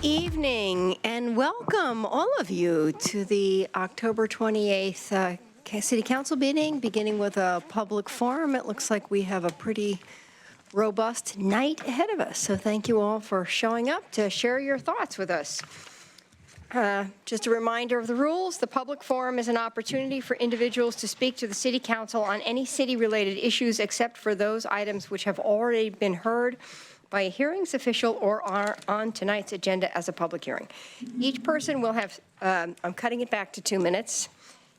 evening and welcome all of you to the October 28th City Council meeting, beginning with a public forum. It looks like we have a pretty robust night ahead of us. So thank you all for showing up to share your thoughts with us. Just a reminder of the rules. The public forum is an opportunity for individuals to speak to the City Council on any city-related issues except for those items which have already been heard by a hearings official or are on tonight's agenda as a public hearing. Each person will have, I'm cutting it back to 2 minutes.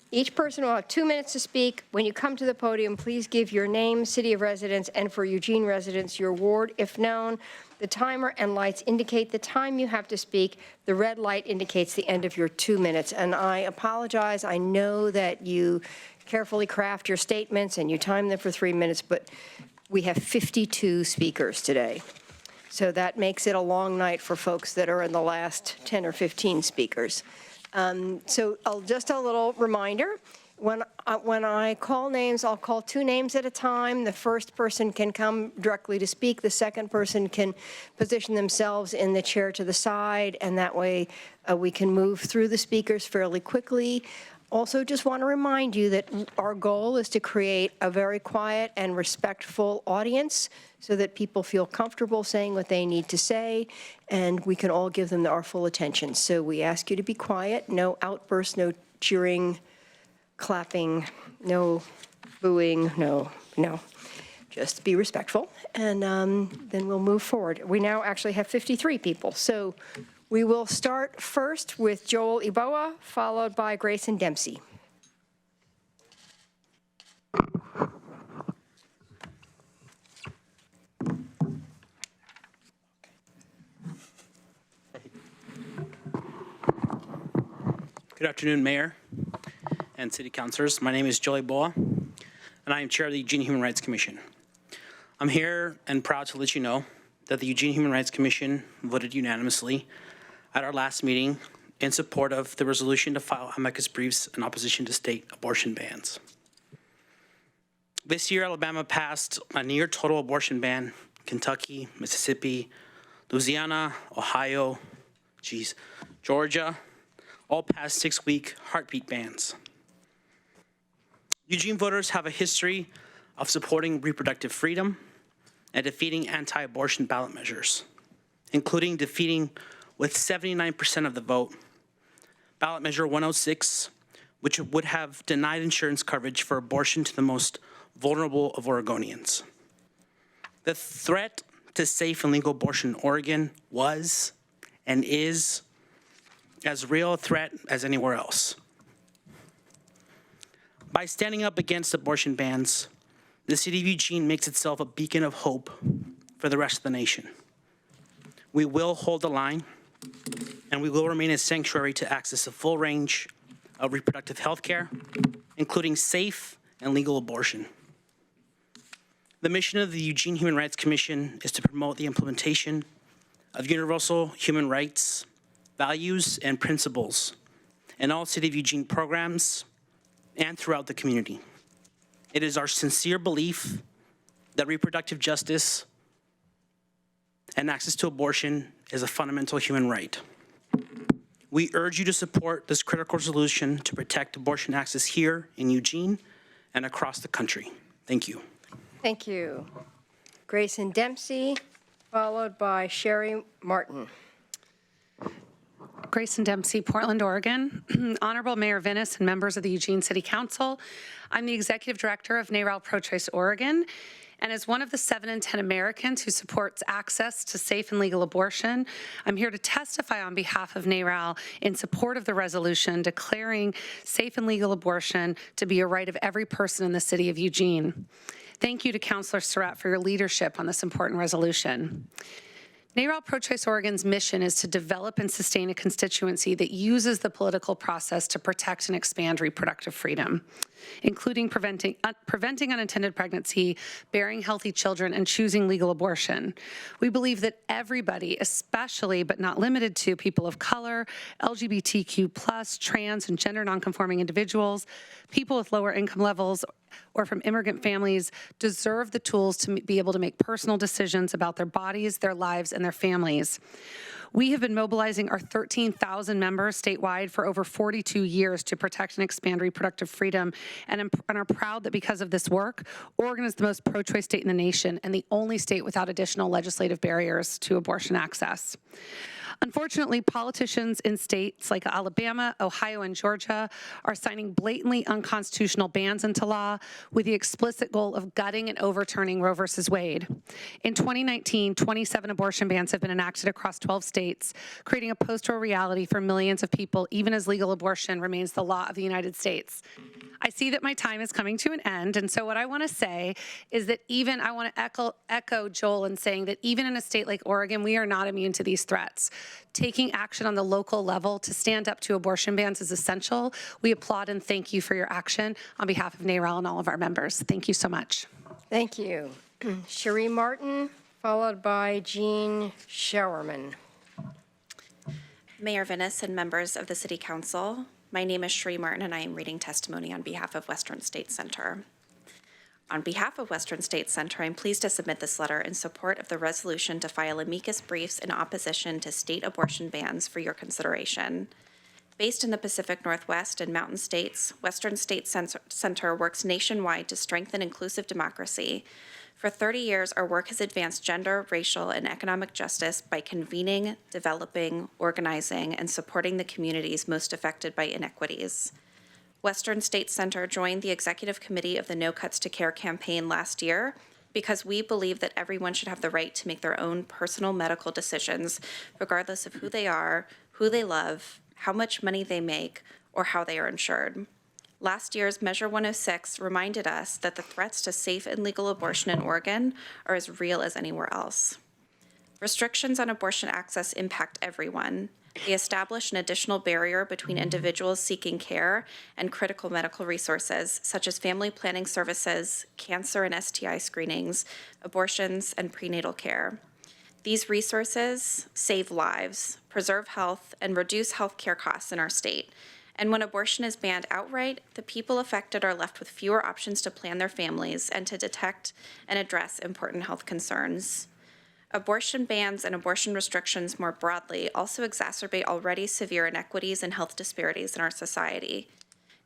Each person will have 2 minutes to speak. When you come to the podium, please give your name, city of residence, and for Eugene residents, your ward, if known. The timer and lights indicate the time you have to speak. The red light indicates the end of your 2 minutes. And I apologize. I know that you carefully craft your statements and you time them for 3 minutes, but we have 52 speakers today. So that makes it a long night for folks that are in the last 10 or 15 speakers. So just a little reminder, when I call names, I'll call 2 names at a time. The first person can come directly to speak. The second person can position themselves in the chair to the side, and that way we can move through the speakers fairly quickly. Also, just want to remind you that our goal is to create a very quiet and respectful audience so that people feel comfortable saying what they need to say, and we can all give them our full attention. So we ask you to be quiet, no outbursts, no cheering, clapping, no booing, no. Just be respectful, and then we'll move forward. We now actually have 53 people. So we will start first with Joel Iboa, followed by Grayson Dempsey. Good afternoon, Mayor and City Councilors. My name is Joel Iboa, and I am Chair of the Eugene Human Rights Commission. I'm here and proud to let you know that the Eugene Human Rights Commission voted unanimously at our last meeting in support of the resolution to file amicus briefs in opposition to state abortion bans. This year, Alabama passed a near total abortion ban. Kentucky, Mississippi, Louisiana, Ohio, Georgia, all passed 6-week heartbeat bans. Eugene voters have a history of supporting reproductive freedom and defeating anti-abortion ballot measures, including defeating with 79% of the vote, ballot measure 106, which would have denied insurance coverage for abortion to the most vulnerable of Oregonians. The threat to safe and legal abortion in Oregon was and is as real a threat as anywhere else. By standing up against abortion bans, the city of Eugene makes itself a beacon of hope for the rest of the nation. We will hold the line, and we will remain a sanctuary to access a full range of reproductive health care, including safe and legal abortion. The mission of the Eugene Human Rights Commission is to promote the implementation of universal human rights, values, and principles in all City of Eugene programs and throughout the community. It is our sincere belief that reproductive justice and access to abortion is a fundamental human right. We urge you to support this critical resolution to protect abortion access here in Eugene and across the country. Thank you. Thank you. Grayson Dempsey, followed by Sherry Martin. Grayson Dempsey, Portland, Oregon. Honorable Mayor Vinnis and members of the Eugene City Council, I'm the Executive Director of NARAL Pro-Choice Oregon, and as one of the 7 in 10 Americans who supports access to safe and legal abortion, I'm here to testify on behalf of NARAL in support of the resolution declaring safe and legal abortion to be a right of every person in the city of Eugene. Thank you to Councilor Surratt for your leadership on this important resolution. NARAL Pro-Choice Oregon's mission is to develop and sustain a constituency that uses the political process to protect and expand reproductive freedom, including preventing unintended pregnancy, bearing healthy children, and choosing legal abortion. We believe that everybody, especially but not limited to people of color, LGBTQ+, trans and gender nonconforming individuals, people with lower income levels, or from immigrant families, deserve the tools to be able to make personal decisions about their bodies, their lives, and their families. We have been mobilizing our 13,000 members statewide for over 42 years to protect and expand reproductive freedom, and are proud that because of this work, Oregon is the most pro-choice state in the nation and the only state without additional legislative barriers to abortion access. Unfortunately, politicians in states like Alabama, Ohio, and Georgia are signing blatantly unconstitutional bans into law with the explicit goal of gutting and overturning Roe v. Wade. In 2019, 27 abortion bans have been enacted across 12 states, creating a post-Roe reality for millions of people, even as legal abortion remains the law of the United States. I see that my time is coming to an end, and so what I want to say is that I want to echo Joel in saying that even in a state like Oregon, we are not immune to these threats. Taking action on the local level to stand up to abortion bans is essential. We applaud and thank you for your action on behalf of NARAL and all of our members. Thank you so much. Thank you. Cherie Martin, followed by Jean Showerman. Mayor Vinnis and members of the City Council, my name is Cherie Martin and I am reading testimony on behalf of Western State Center. On behalf of Western State Center, I'm pleased to submit this letter in support of the resolution to file amicus briefs in opposition to state abortion bans for your consideration. Based in the Pacific Northwest and Mountain States, Western State Center works nationwide to strengthen inclusive democracy. For 30 years, our work has advanced gender, racial, and economic justice by convening, developing, organizing, and supporting the communities most affected by inequities. Western State Center joined the executive committee of the No Cuts to Care campaign last year because we believe that everyone should have the right to make their own personal medical decisions, regardless of who they are, who they love, how much money they make, or how they are insured. Last year's Measure 106 reminded us that the threats to safe and legal abortion in Oregon are as real as anywhere else. Restrictions on abortion access impact everyone. They establish an additional barrier between individuals seeking care and critical medical resources, such as family planning services, cancer and STI screenings, abortions, and prenatal care. These resources save lives, preserve health, and reduce health care costs in our state. And when abortion is banned outright, the people affected are left with fewer options to plan their families and to detect and address important health concerns. Abortion bans and abortion restrictions more broadly also exacerbate already severe inequities and health disparities in our society.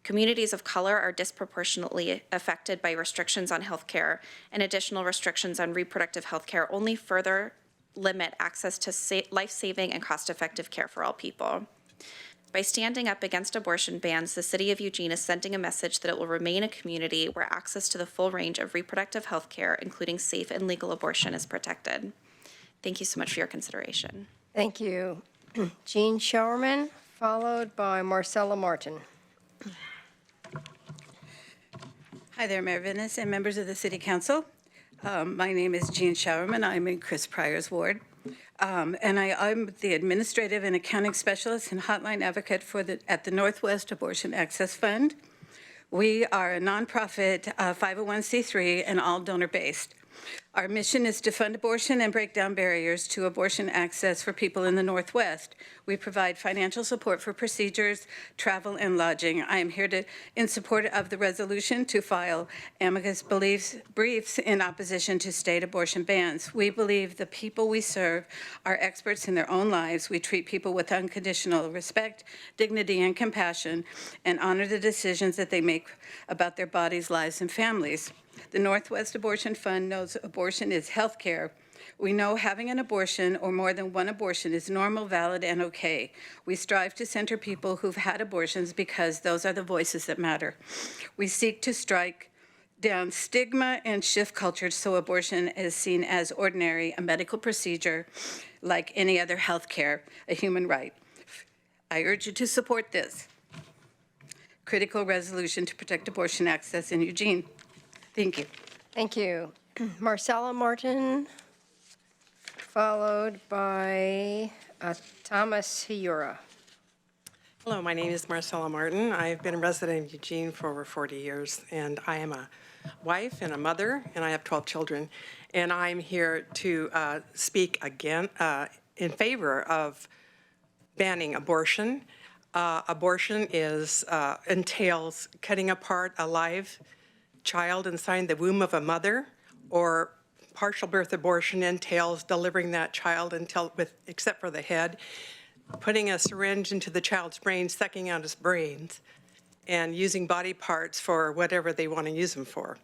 Communities of color are disproportionately affected by restrictions on health care, and additional restrictions on reproductive health care only further limit access to life-saving and cost-effective care for all people. By standing up against abortion bans, the City of Eugene is sending a message that it will remain a community where access to the full range of reproductive health care, including safe and legal abortion, is protected. Thank you so much for your consideration. Thank you. Jean Showerman, followed by Marcella Martin. Hi there, Mayor Vinnis and members of the City Council. My name is Jean Showerman. I'm in Chris Pryor's ward. And I'm the administrative and accounting specialist and hotline advocate at the Northwest Abortion Access Fund. We are a nonprofit 501c3 and all donor-based. Our mission is to fund abortion and break down barriers to abortion access for people in the Northwest. We provide financial support for procedures, travel, and lodging. I am here in support of the resolution to file amicus briefs in opposition to state abortion bans. We believe the people we serve are experts in their own lives. We treat people with unconditional respect, dignity, and compassion, and honor the decisions that they make about their bodies, lives, and families. The Northwest Abortion Fund knows abortion is health care. We know having an abortion or more than one abortion is normal, valid, and okay. We strive to center people who've had abortions because those are the voices that matter. We seek to strike down stigma and shift culture so abortion is seen as ordinary, a medical procedure like any other health care, a human right. I urge you to support this critical resolution to protect abortion access in Eugene. Thank you. Thank you. Marcella Martin, followed by Thomas Hiura. Hello, my name is Marcella Martin. I've been a resident in Eugene for over 40 years, and I am a wife and a mother, and I have 12 children. And I'm here to speak again in favor of banning abortion. Abortion entails cutting apart a live child inside the womb of a mother or partial birth abortion entails delivering that child except for the head, putting a syringe into the child's brain, sucking out his brains, and using body parts for whatever they want to use them for.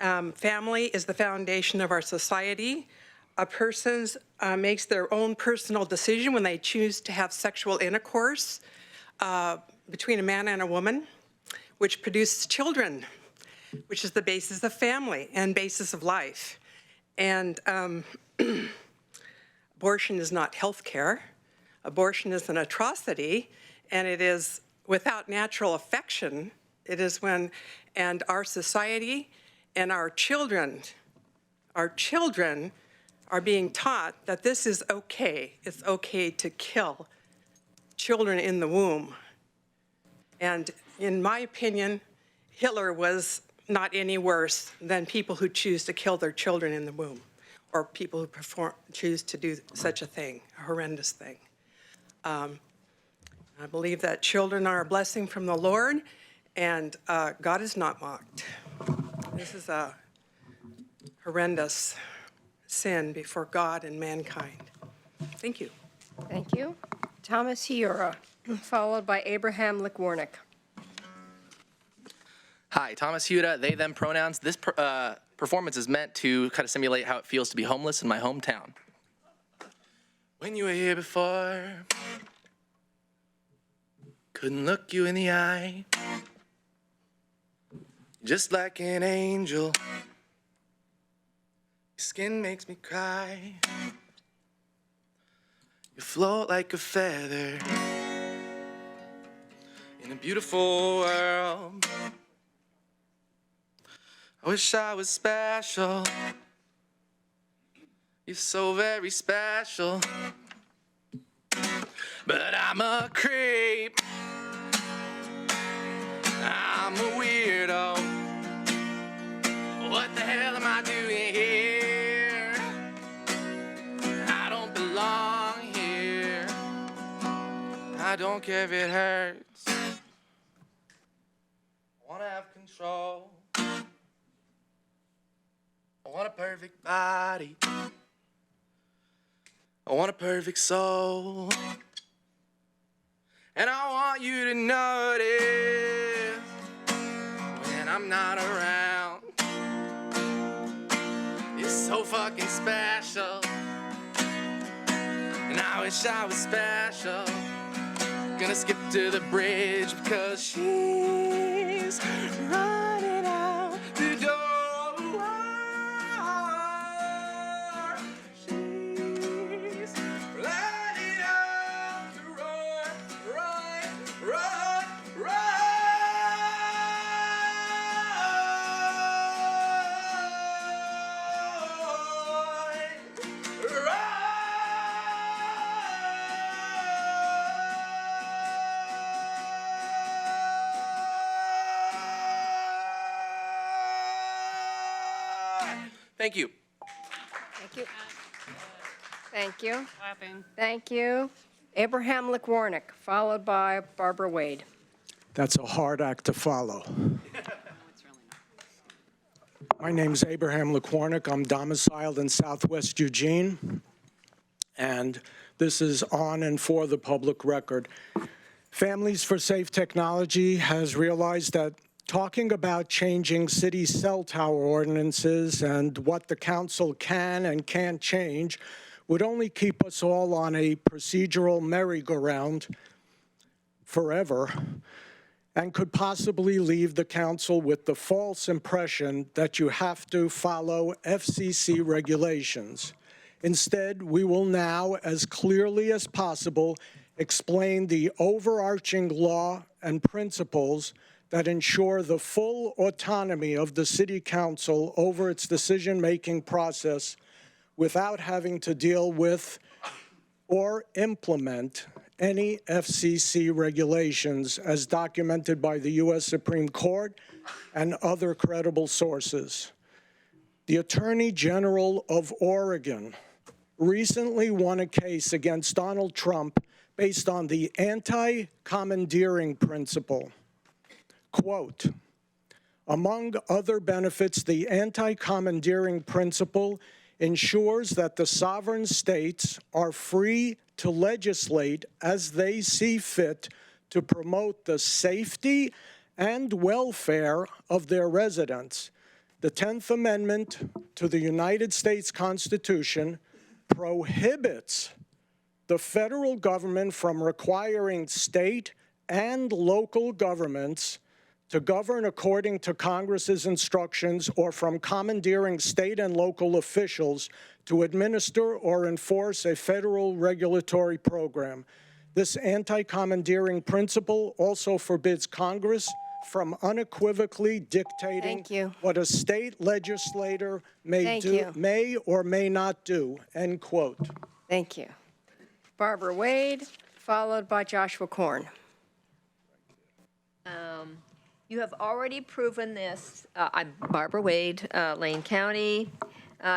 Family is the foundation of our society. A person makes their own personal decision when they choose to have sexual intercourse between a man and a woman, which produces children, which is the basis of family and basis of life. And abortion is not health care. Abortion is an atrocity, and it is without natural affection. It is when, and our society and our children are being taught that this is okay. It's okay to kill children in the womb. And in my opinion, Hitler was not any worse than people who choose to kill their children in the womb, or people who choose to do such a thing, a horrendous thing. I believe that children are a blessing from the Lord, and God is not mocked. This is a horrendous sin before God and mankind. Thank you. Thank you. Thomas Hiura, followed by Abraham Lickwarnick. Hi, Thomas Huda, they, them pronouns. This performance is meant to kind of simulate how it feels to be homeless in my hometown. When you were here before, couldn't look you in the eye, just like an angel, your skin makes me cry, you float like a feather in a beautiful world. I wish I was special. You're so very special. But I'm a creep. I'm a weirdo. What the hell am I doing here? I don't belong here. I don't care if it hurts. I wanna have control. I want a perfect body. I want a perfect soul. And I want you to notice when I'm not around. You're so fucking special. And I wish I was special. Gonna skip to the bridge because she's running out the door. Thank you. Thank you. Thank you. Thank you. Abraham Lickwarnick, followed by Barbara Wade. That's a hard act to follow. My name's Abraham Lickwarnick. I'm domiciled in Southwest Eugene, and this is on and for the public record. Families for Safe Technology has realized that talking about changing city cell tower ordinances and what the council can and can't change would only keep us all on a procedural merry-go-round forever and could possibly leave the council with the false impression that you have to follow FCC regulations. Instead, we will now, as clearly as possible, explain the overarching law and principles that ensure the full autonomy of the City Council over its decision-making process without having to deal with or implement any FCC regulations as documented by the U.S. Supreme Court and other credible sources. The Attorney General of Oregon recently won a case against Donald Trump based on the anti-commandeering principle. Quote, Among other benefits, the anti-commandeering principle ensures that the sovereign states are free to legislate as they see fit to promote the safety and welfare of their residents. The 10th Amendment to the United States Constitution prohibits the federal government from requiring state and local governments to govern according to Congress's instructions or from commandeering state and local officials to administer or enforce a federal regulatory program. This anti-commandeering principle also forbids Congress from unequivocally dictating what a state legislator may or may not do, end quote. Thank you. Barbara Wade, followed by Joshua Korn. You have already proven this. I'm Barbara Wade, Lane County.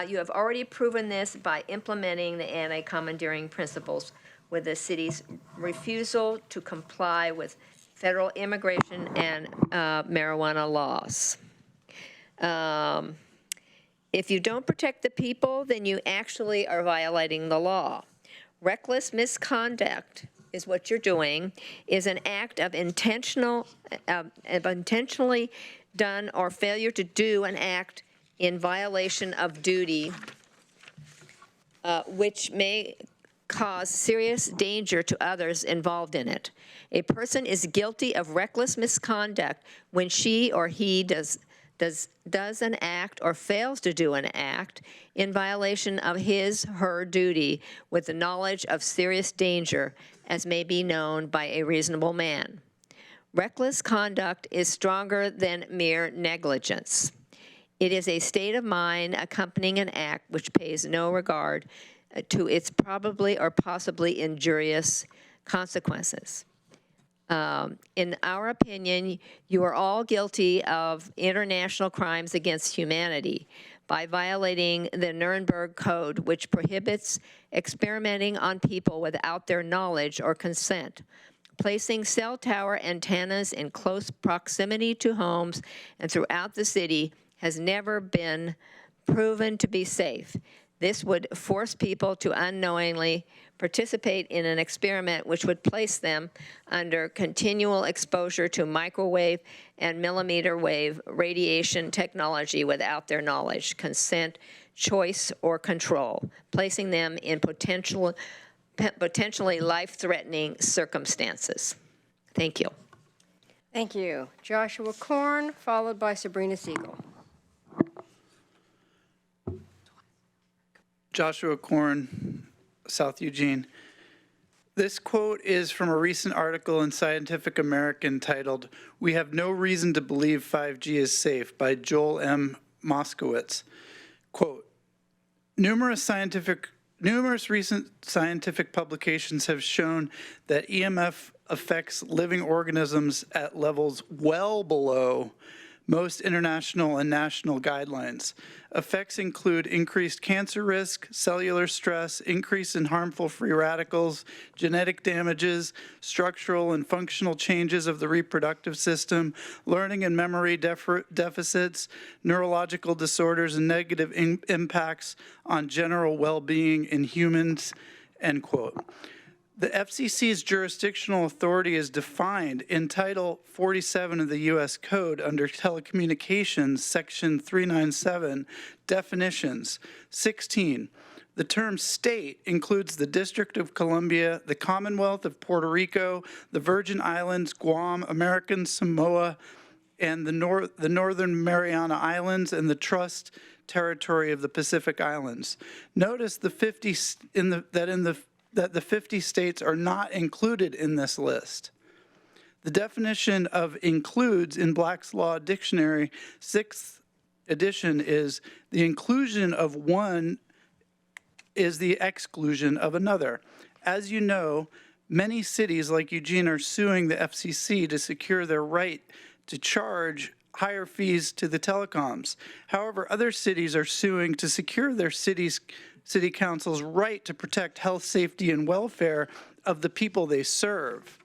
You have already proven this by implementing the anti-commandeering principles with the city's refusal to comply with federal immigration and marijuana laws. If you don't protect the people, then you actually are violating the law. Reckless misconduct is what you're doing, is an act of intentionally done or failure to do an act in violation of duty, which may cause serious danger to others involved in it. A person is guilty of reckless misconduct when she or he does an act or fails to do an act in violation of his/her duty with the knowledge of serious danger as may be known by a reasonable man. Reckless conduct is stronger than mere negligence. It is a state of mind accompanying an act which pays no regard to its probably or possibly injurious consequences. In our opinion, you are all guilty of international crimes against humanity by violating the Nuremberg Code, which prohibits experimenting on people without their knowledge or consent. Placing cell tower antennas in close proximity to homes and throughout the city has never been proven to be safe. This would force people to unknowingly participate in an experiment which would place them under continual exposure to microwave and millimeter wave radiation technology without their knowledge, consent, choice, or control, placing them in potentially life-threatening circumstances. Thank you. Thank you. Joshua Korn, followed by Sabrina Siegel. Joshua Korn, South Eugene. This quote is from a recent article in Scientific American titled, "We Have No Reason to Believe 5G is Safe" by Joel M. Moskowitz. Quote, numerous recent scientific publications have shown that EMF affects living organisms at levels well below most international and national guidelines. Effects include increased cancer risk, cellular stress, increase in harmful free radicals, genetic damages, structural and functional changes of the reproductive system, learning and memory deficits, neurological disorders, and negative impacts on general well-being in humans, end quote. The FCC's jurisdictional authority is defined in Title 47 of the U.S. Code under Telecommunications, Section 397, Definitions. 16. The term state includes the District of Columbia, the Commonwealth of Puerto Rico, the Virgin Islands, Guam, American Samoa, and the Northern Mariana Islands, and the Trust Territory of the Pacific Islands. Notice the 50 that the 50 states are not included in this list. The definition of includes in Black's Law Dictionary, 6th edition, is the inclusion of one is the exclusion of another. As you know, many cities like Eugene are suing the FCC to secure their right to charge higher fees to the telecoms. However, other cities are suing to secure their city council's right to protect health, safety, and welfare of the people they serve.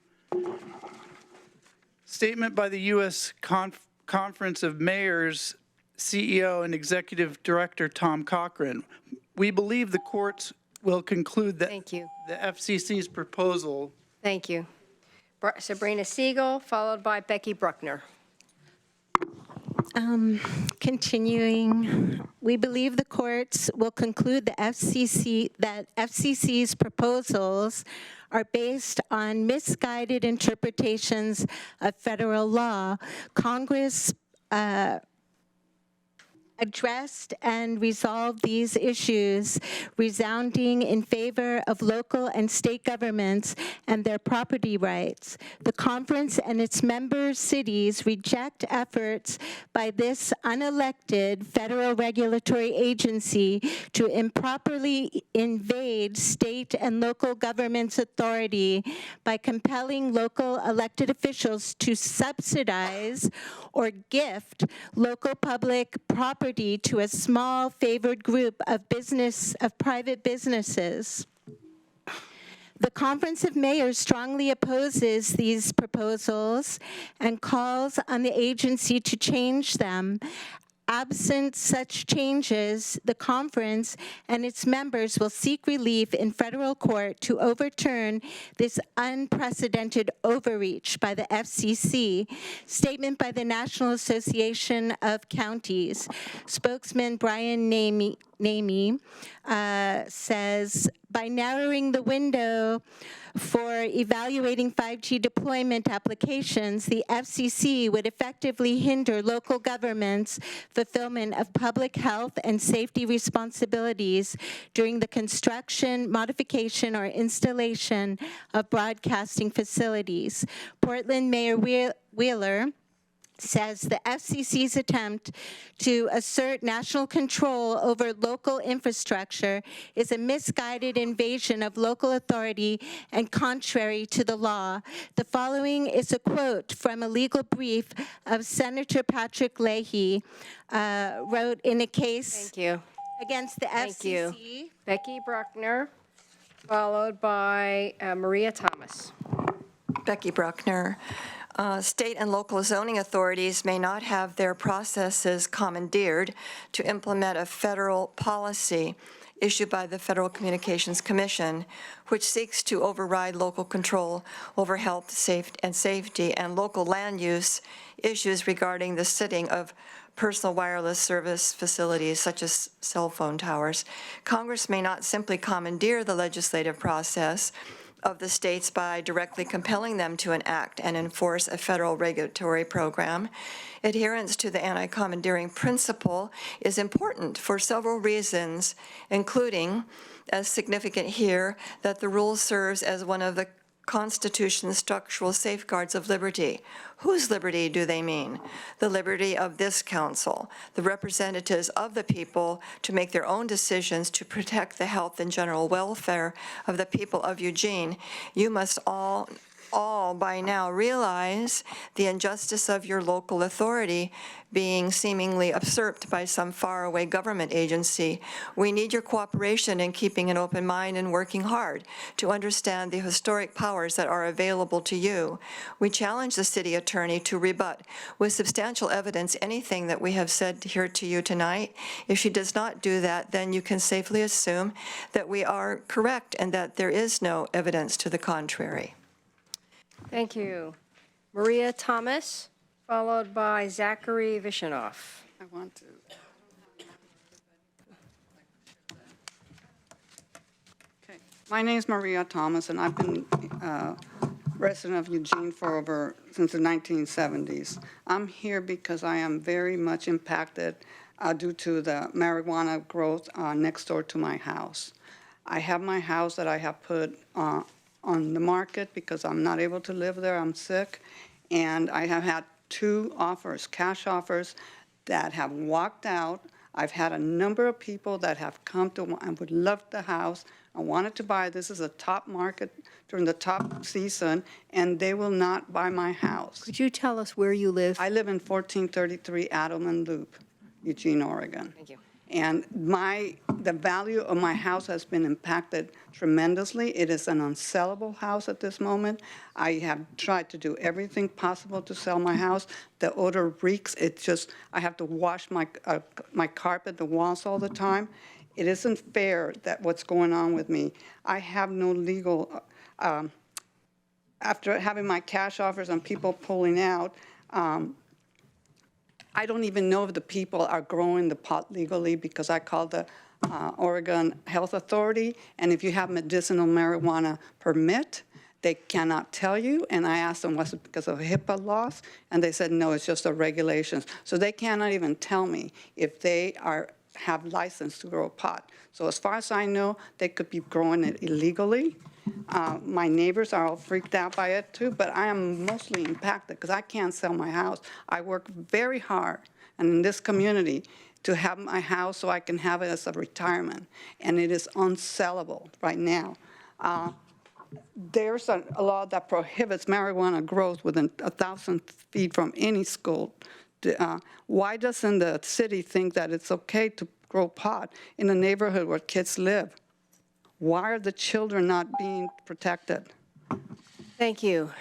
Statement by the U.S. Conference of Mayors CEO and Executive Director Tom Cochran. We believe the courts will conclude that Thank you. the FCC's proposal. Thank you. Sabrina Siegel, followed by Becky Bruckner. Continuing, we believe the courts will conclude that FCC's proposals are based on misguided interpretations of federal law. Congress addressed and resolved these issues, resounding in favor of local and state governments and their property rights. The conference and its member cities reject efforts by this unelected federal regulatory agency to improperly invade state and local government's authority by compelling local elected officials to subsidize or gift local public property to a small favored group of private businesses. The Conference of Mayors strongly opposes these proposals and calls on the agency to change them. Absent such changes, the conference and its members will seek relief in federal court to overturn this unprecedented overreach by the FCC. Statement by the National Association of Counties. Spokesman Brian Namey says, by narrowing the window for evaluating 5G deployment applications, the FCC would effectively hinder local governments' fulfillment of public health and safety responsibilities during the construction, modification, or installation of broadcasting facilities. Portland Mayor Wheeler says the FCC's attempt to assert national control over local infrastructure is a misguided invasion of local authority and contrary to the law. The following is a quote from a legal brief of Senator Patrick Leahy, wrote in a case against the FCC. Thank you. Becky Bruckner, followed by Maria Thomas. Becky Bruckner. State and local zoning authorities may not have their processes commandeered to implement a federal policy issued by the Federal Communications Commission, which seeks to override local control over health, safety, and local land use issues regarding the setting of personal wireless service facilities such as cell phone towers. Congress may not simply commandeer the legislative process of the states by directly compelling them to enact and enforce a federal regulatory program. Adherence to the anti-commandeering principle is important for several reasons, including, as significant here, that the rule serves as one of the Constitution's structural safeguards of liberty. Whose liberty do they mean? The liberty of this council, the representatives of the people, to make their own decisions to protect the health and general welfare of the people of Eugene. You must all by now realize the injustice of your local authority being seemingly usurped by some faraway government agency. We need your cooperation in keeping an open mind and working hard to understand the historic powers that are available to you. We challenge the city attorney to rebut with substantial evidence anything that we have said here to you tonight. If she does not do that, then you can safely assume that we are correct and that there is no evidence to the contrary. Thank you. Maria Thomas, followed by Zachary Vishanoff. I want to. Okay. My name is Maria Thomas, and I've been a resident of Eugene since the 1970s. I'm here because I am very much impacted due to the marijuana growth next door to my house. I have my house that I have put on the market because I'm not able to live there. I'm sick, and I have had 2 offers, cash offers, that have walked out. I've had a number of people that have come to and would love the house. I wanted to buy. This is a top market during the top season, and they will not buy my house. Could you tell us where you live? I live in 1433 Adelman Loop, Eugene, Oregon. Thank you. And the value of my house has been impacted tremendously. It is an unsellable house at this moment. I have tried to do everything possible to sell my house. The odor reeks. It's just, I have to wash my carpet, the walls all the time. It isn't fair that what's going on with me. I have no legal, after having my cash offers and people pulling out, I don't even know if the people are growing the pot legally because I called the Oregon Health Authority, and if you have medicinal marijuana permit, they cannot tell you. And I asked them, was it because of HIPAA laws? And they said, no, it's just the regulations. So they cannot even tell me if they have license to grow pot. So as far as I know, they could be growing it illegally. My neighbors are all freaked out by it too, but I am mostly impacted because I can't sell my house. I work very hard and in this community to have my house so I can have it as a retirement, and it is unsellable right now. There's a law that prohibits marijuana growth within 1,000 feet from any school. Why doesn't the city think that it's okay to grow pot in a neighborhood where kids live? Why are the children not being protected? Thank you.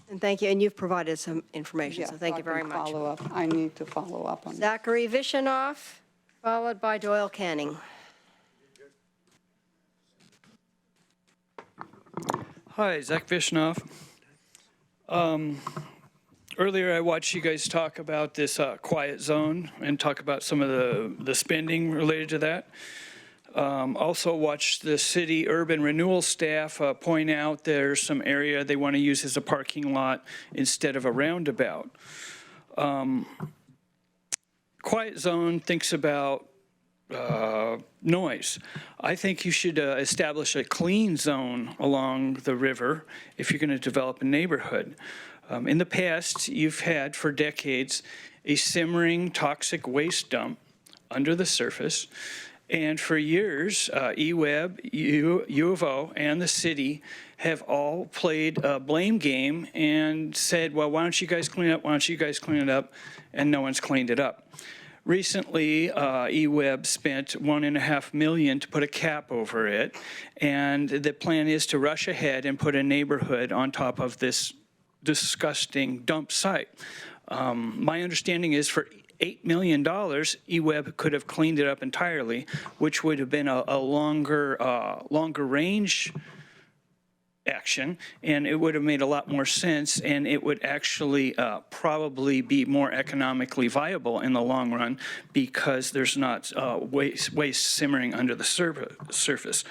And thank you. And you've provided some information, so thank you very much. Follow up. I need to follow up on that. Zachary Vishanoff, followed by Doyle Canning. Hi, Zach Vishnoff. Earlier, I watched you guys talk about this quiet zone and talk about some of the spending related to that. Also watched the city urban renewal staff point out there's some area they want to use as a parking lot instead of a roundabout. Quiet zone thinks about noise. I think you should establish a clean zone along the river if you're going to develop a neighborhood. In the past, you've had for decades a simmering toxic waste dump under the surface. And for years, EWEB, U of O, and the city have all played a blame game and said, well, why don't you guys clean it up? Why don't you guys clean it up? And no one's cleaned it up. Recently, EWEB spent $1.5 million to put a cap over it. And the plan is to rush ahead and put a neighborhood on top of this disgusting dump site. My understanding is for $8 million, EWEB could have cleaned it up entirely, which would have been a longer range action, and it would have made a lot more sense, and it would actually probably be more economically viable in the long run because there's not waste simmering under the surface.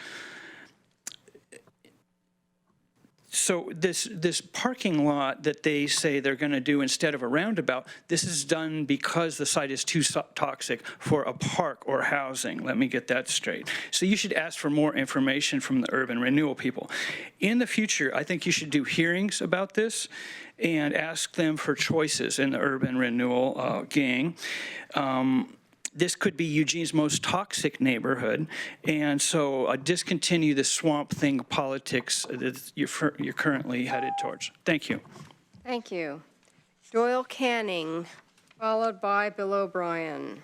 So this parking lot that they say they're going to do instead of a roundabout, this is done because the site is too toxic for a park or housing. Let me get that straight. So you should ask for more information from the urban renewal people. In the future, I think you should do hearings about this and ask them for choices in the urban renewal gang. This could be Eugene's most toxic neighborhood, and so discontinue the swamp thing politics that you're currently headed towards. Thank you. Thank you. Doyle Canning, followed by Bill O'Brien.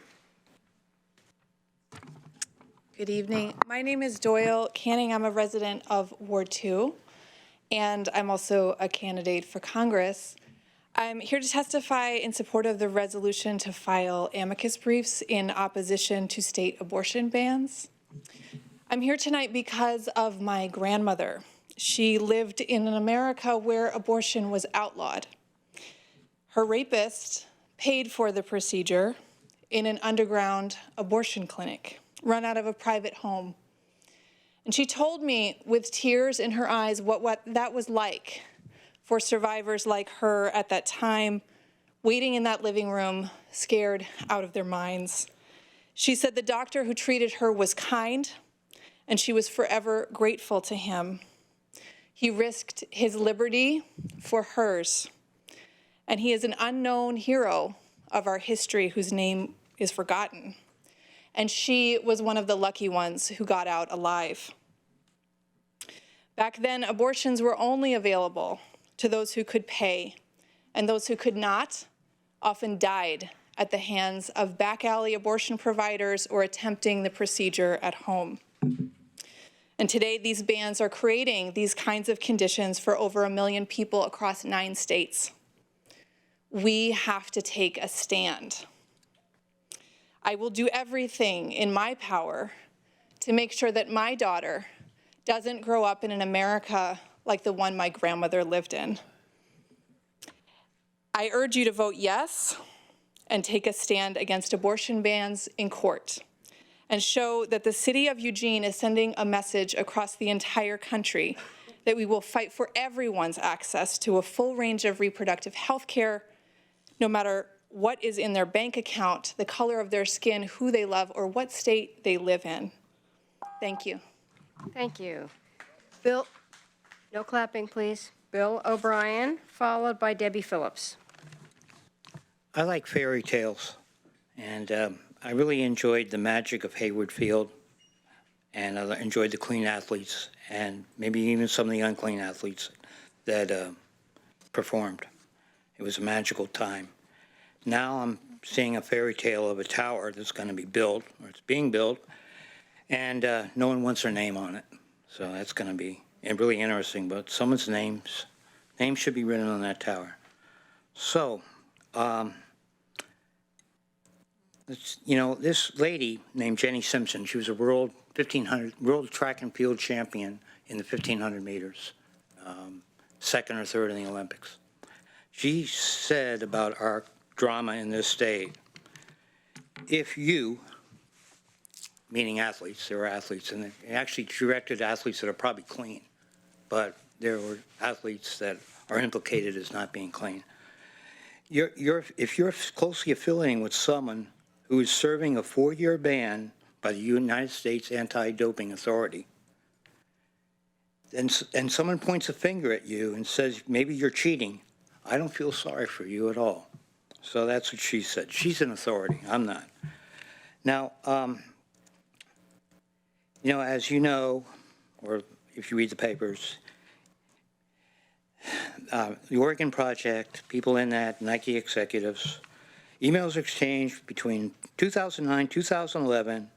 Good evening. My name is Doyle Canning. I'm a resident of Ward 2, and I'm also a candidate for Congress. I'm here to testify in support of the resolution to file amicus briefs in opposition to state abortion bans. I'm here tonight because of my grandmother. She lived in an America where abortion was outlawed. Her rapist paid for the procedure in an underground abortion clinic run out of a private home. And she told me with tears in her eyes what that was like for survivors like her at that time, waiting in that living room, scared out of their minds. She said the doctor who treated her was kind, and she was forever grateful to him. He risked his liberty for hers, and he is an unknown hero of our history whose name is forgotten. And she was one of the lucky ones who got out alive. Back then, abortions were only available to those who could pay, and those who could not often died at the hands of back alley abortion providers or attempting the procedure at home. And today, these bans are creating these kinds of conditions for over 1 million people across 9 states. We have to take a stand. I will do everything in my power to make sure that my daughter doesn't grow up in an America like the one my grandmother lived in. I urge you to vote yes and take a stand against abortion bans in court and show that the city of Eugene is sending a message across the entire country that we will fight for everyone's access to a full range of reproductive health care, no matter what is in their bank account, the color of their skin, who they love, or what state they live in. Thank you. Thank you. Bill, no clapping, please. Bill O'Brien, followed by Debbie Phillips. I like fairy tales, and I really enjoyed the magic of Hayward Field, and I enjoyed the clean athletes, and maybe even some of the unclean athletes that performed. It was a magical time. Now I'm seeing a fairy tale of a tower that's going to be built, or it's being built, and no one wants their name on it. So that's going to be really interesting, but someone's name should be written on that tower. So, this lady named Jenny Simpson, she was a world track and field champion in the 1,500 meters, second or third in the Olympics. She said about our drama in this state, if you, meaning athletes, there were athletes, and actually directed athletes that are probably clean, but there were athletes that are implicated as not being clean. If you're closely affiliating with someone who is serving a 4-year ban by the United States Anti-Doping Authority, and someone points a finger at you and says, maybe you're cheating, I don't feel sorry for you at all. So that's what she said. She's an authority. I'm not. Now, as you know, or if you read the papers, the Oregon Project, people in that, Nike executives, emails exchanged between 2009, 2011,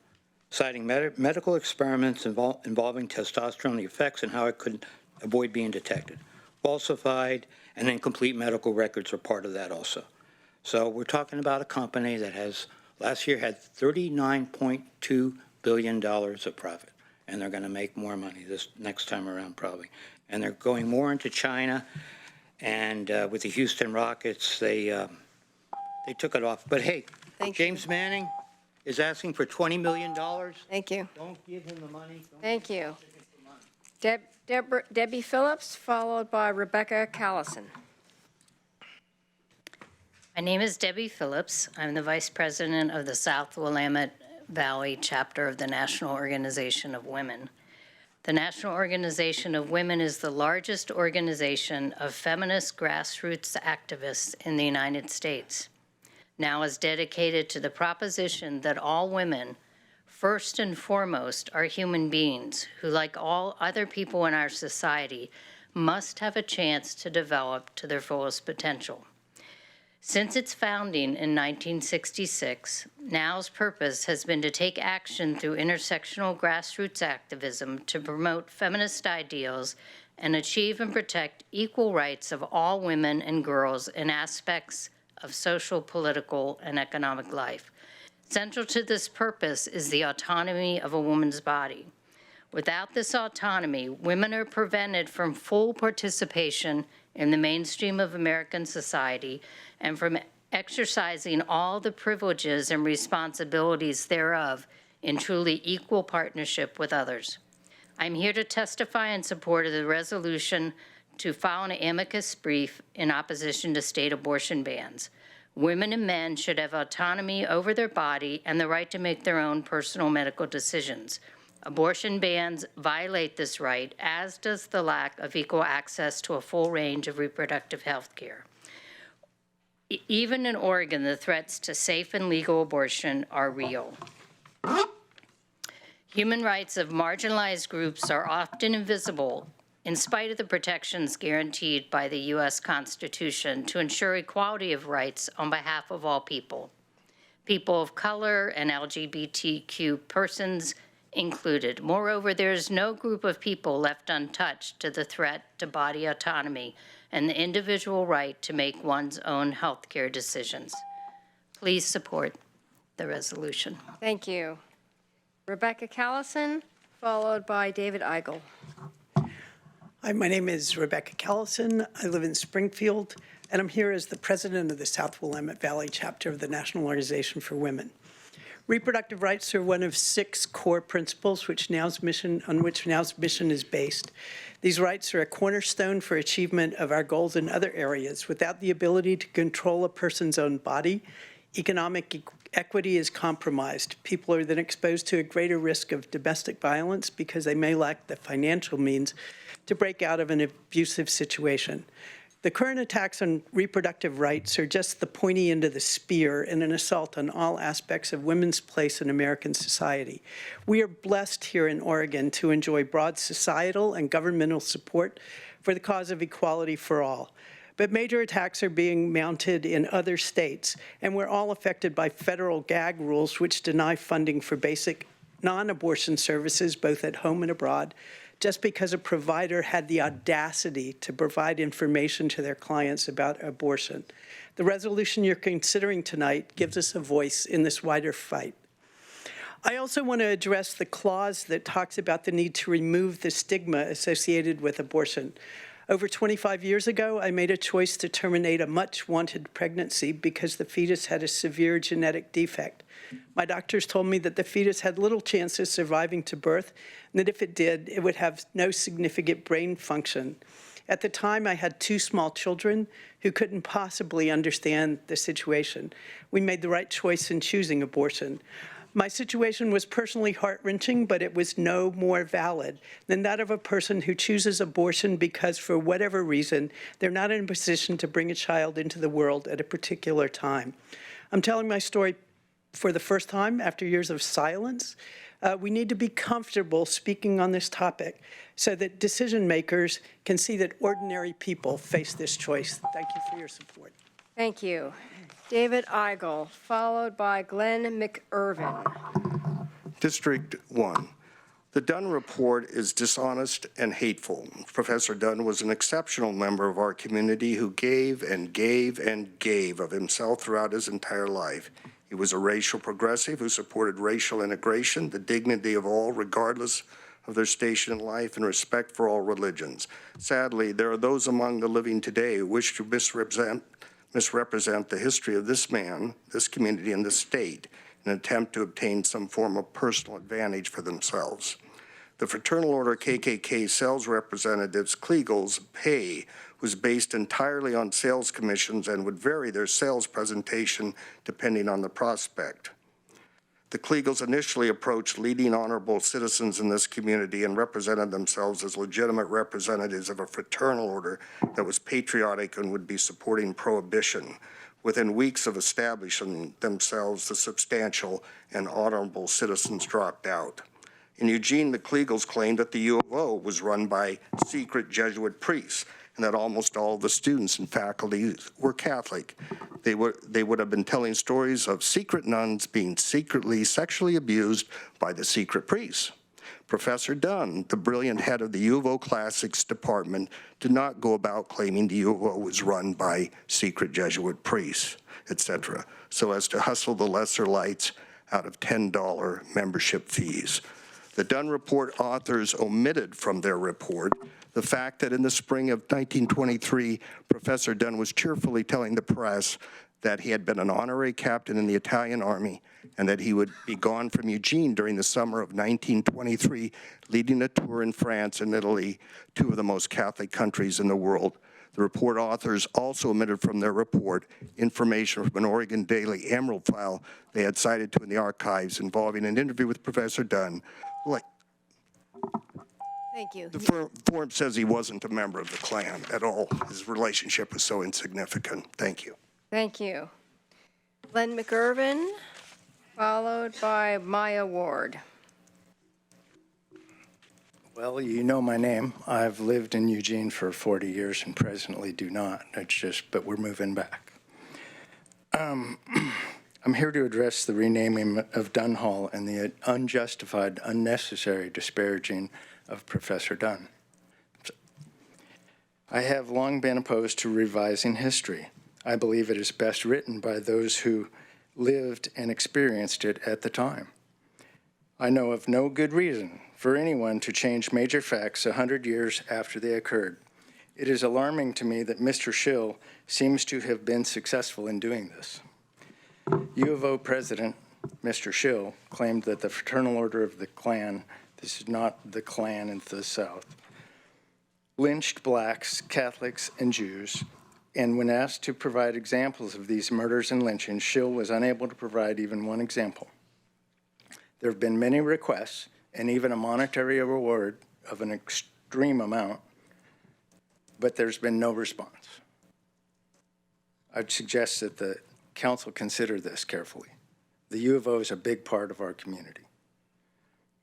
citing medical experiments involving testosterone, the effects and how it could avoid being detected. Falsified and incomplete medical records are part of that also. So we're talking about a company that last year had $39.2 billion of profit, and they're going to make more money this next time around probably. And they're going more into China, and with the Houston Rockets, they took it off. But hey, James Manning is asking for $20 million. Thank you. Don't give him the money. Thank you. Debbie Phillips, followed by Rebecca Callison. My name is Debbie Phillips. I'm the Vice President of the South Willamette Valley chapter of the National Organization of Women. The National Organization of Women is the largest organization of feminist grassroots activists in the United States. Now is dedicated to the proposition that all women, first and foremost, are human beings who, like all other people in our society, must have a chance to develop to their fullest potential. Since its founding in 1966, NOW's purpose has been to take action through intersectional grassroots activism to promote feminist ideals and achieve and protect equal rights of all women and girls in aspects of social, political, and economic life. Central to this purpose is the autonomy of a woman's body. Without this autonomy, women are prevented from full participation in the mainstream of American society and from exercising all the privileges and responsibilities thereof in truly equal partnership with others. I'm here to testify in support of the resolution to file an amicus brief in opposition to state abortion bans. Women and men should have autonomy over their body and the right to make their own personal medical decisions. Abortion bans violate this right, as does the lack of equal access to a full range of reproductive health care. Even in Oregon, the threats to safe and legal abortion are real. Human rights of marginalized groups are often invisible in spite of the protections guaranteed by the U.S. Constitution to ensure equality of rights on behalf of all people. people of color, and LGBTQ persons included. Moreover, there is no group of people left untouched to the threat to body autonomy and the individual right to make one's own healthcare decisions. Please support the resolution. Thank you. Rebecca Callison, followed by David Eigel. Hi, my name is Rebecca Callison. I live in Springfield, and I'm here as the president of the South Willamette Valley chapter of the National Organization for Women. Reproductive rights are one of 6 core principles on which NOW's mission is based. These rights are a cornerstone for achievement of our goals in other areas. Without the ability to control a person's own body, economic equity is compromised. People are then exposed to a greater risk of domestic violence because they may lack the financial means to break out of an abusive situation. The current attacks on reproductive rights are just the pointy end of the spear in an assault on all aspects of women's place in American society. We are blessed here in Oregon to enjoy broad societal and governmental support for the cause of equality for all. But major attacks are being mounted in other states, and we're all affected by federal gag rules which deny funding for basic non-abortion services, both at home and abroad, just because a provider had the audacity to provide information to their clients about abortion. The resolution you're considering tonight gives us a voice in this wider fight. I also want to address the clause that talks about the need to remove the stigma associated with abortion. Over 25 years ago, I made a choice to terminate a much-wanted pregnancy because the fetus had a severe genetic defect. My doctors told me that the fetus had little chance of surviving to birth, and that if it did, it would have no significant brain function. At the time, I had 2 small children who couldn't possibly understand the situation. We made the right choice in choosing abortion. My situation was personally heart-wrenching, but it was no more valid than that of a person who chooses abortion because, for whatever reason, they're not in a position to bring a child into the world at a particular time. I'm telling my story for the first time after years of silence. We need to be comfortable speaking on this topic so that decision makers can see that ordinary people face this choice. Thank you for your support. Thank you. David Eigel, followed by Glenn McIrvin. District 1. The Dunn report is dishonest and hateful. Professor Dunn was an exceptional member of our community who gave and gave and gave of himself throughout his entire life. He was a racial progressive who supported racial integration, the dignity of all, regardless of their station in life, and respect for all religions. Sadly, there are those among the living today who wish to misrepresent the history of this man, this community, and this state in an attempt to obtain some form of personal advantage for themselves. The Fraternal Order KKK sales representatives' Kleagle's pay was based entirely on sales commissions and would vary their sales presentation depending on the prospect. The Kleagles initially approached leading honorable citizens in this community and represented themselves as legitimate representatives of a fraternal order that was patriotic and would be supporting prohibition. Within weeks of establishing themselves, the substantial and honorable citizens dropped out. In Eugene, the Kleagles claimed that the U of O was run by secret Jesuit priests and that almost all of the students and faculty were Catholic. They would have been telling stories of secret nuns being secretly sexually abused by the secret priests. Professor Dunn, the brilliant head of the U of O Classics Department, did not go about claiming the U of O was run by secret Jesuit priests, etc., so as to hustle the lesser lights out of $10 membership fees. The Dunn report authors omitted from their report the fact that in the spring of 1923, Professor Dunn was cheerfully telling the press that he had been an honorary captain in the Italian army and that he would be gone from Eugene during the summer of 1923, leading a tour in France and Italy, 2 of the most Catholic countries in the world. The report authors also omitted from their report information from an Oregon Daily Emerald file they had cited to in the archives involving an interview with Professor Dunn. Thank you. The form says he wasn't a member of the Klan at all. His relationship was so insignificant. Thank you. Thank you. Glenn McIrvin, followed by Maya Ward. Well, you know my name. I've lived in Eugene for 40 years and presently do not. It's just, but we're moving back. I'm here to address the renaming of Dunn Hall and the unjustified, unnecessary disparaging of Professor Dunn. I have long been opposed to revising history. I believe it is best written by those who lived and experienced it at the time. I know of no good reason for anyone to change major facts 100 years after they occurred. It is alarming to me that Mr. Schill seems to have been successful in doing this. U of O President, Mr. Schill, claimed that the Fraternal Order of the Klan, this is not the Klan in the South, lynched blacks, Catholics, and Jews, and when asked to provide examples of these murders and lynchings, Schill was unable to provide even one example. There have been many requests and even a monetary reward of an extreme amount, but there's been no response. I'd suggest that the council consider this carefully. The U of O is a big part of our community.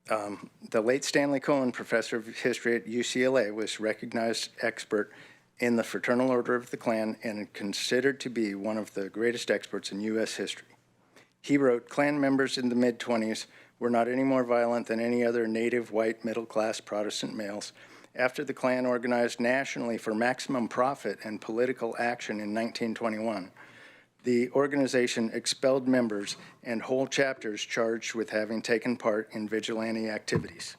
The late Stanley Cohen, professor of history at UCLA, was recognized expert in the Fraternal Order of the Klan and considered to be one of the greatest experts in U.S. history. He wrote, Klan members in the mid-20s were not any more violent than any other native white middle-class Protestant males. After the Klan organized nationally for maximum profit and political action in 1921, the organization expelled members and whole chapters charged with having taken part in vigilante activities.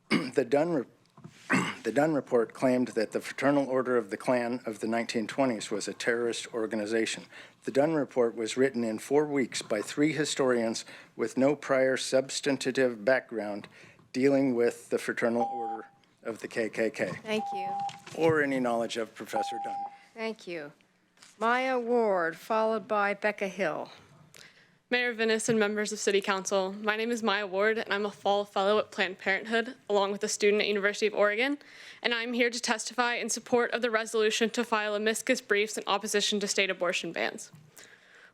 The Dunn report claimed that the Fraternal Order of the Klan of the 1920s was a terrorist organization. The Dunn report was written in 4 weeks by 3 historians with no prior substantive background dealing with the Fraternal Order of the KKK. Thank you. Or any knowledge of Professor Dunn. Thank you. Maya Ward, followed by Becca Hill. Mayor Vinnis and members of City Council, my name is Maya Ward, and I'm a Fall Fellow at Planned Parenthood, along with a student at University of Oregon, and I'm here to testify in support of the resolution to file amicus briefs in opposition to state abortion bans.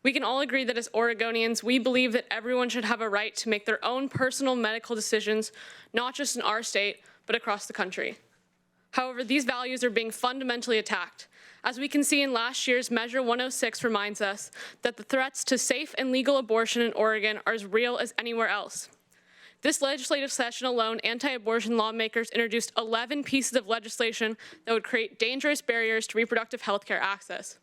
We can all agree that as Oregonians, we believe that everyone should have a right to make their own personal medical decisions, not just in our state, but across the country. However, these values are being fundamentally attacked. As we can see in last year's Measure 106 reminds us that the threats to safe and legal abortion in Oregon are as real as anywhere else. This legislative session alone, anti-abortion lawmakers introduced 11 pieces of legislation that would create dangerous barriers to reproductive health care access.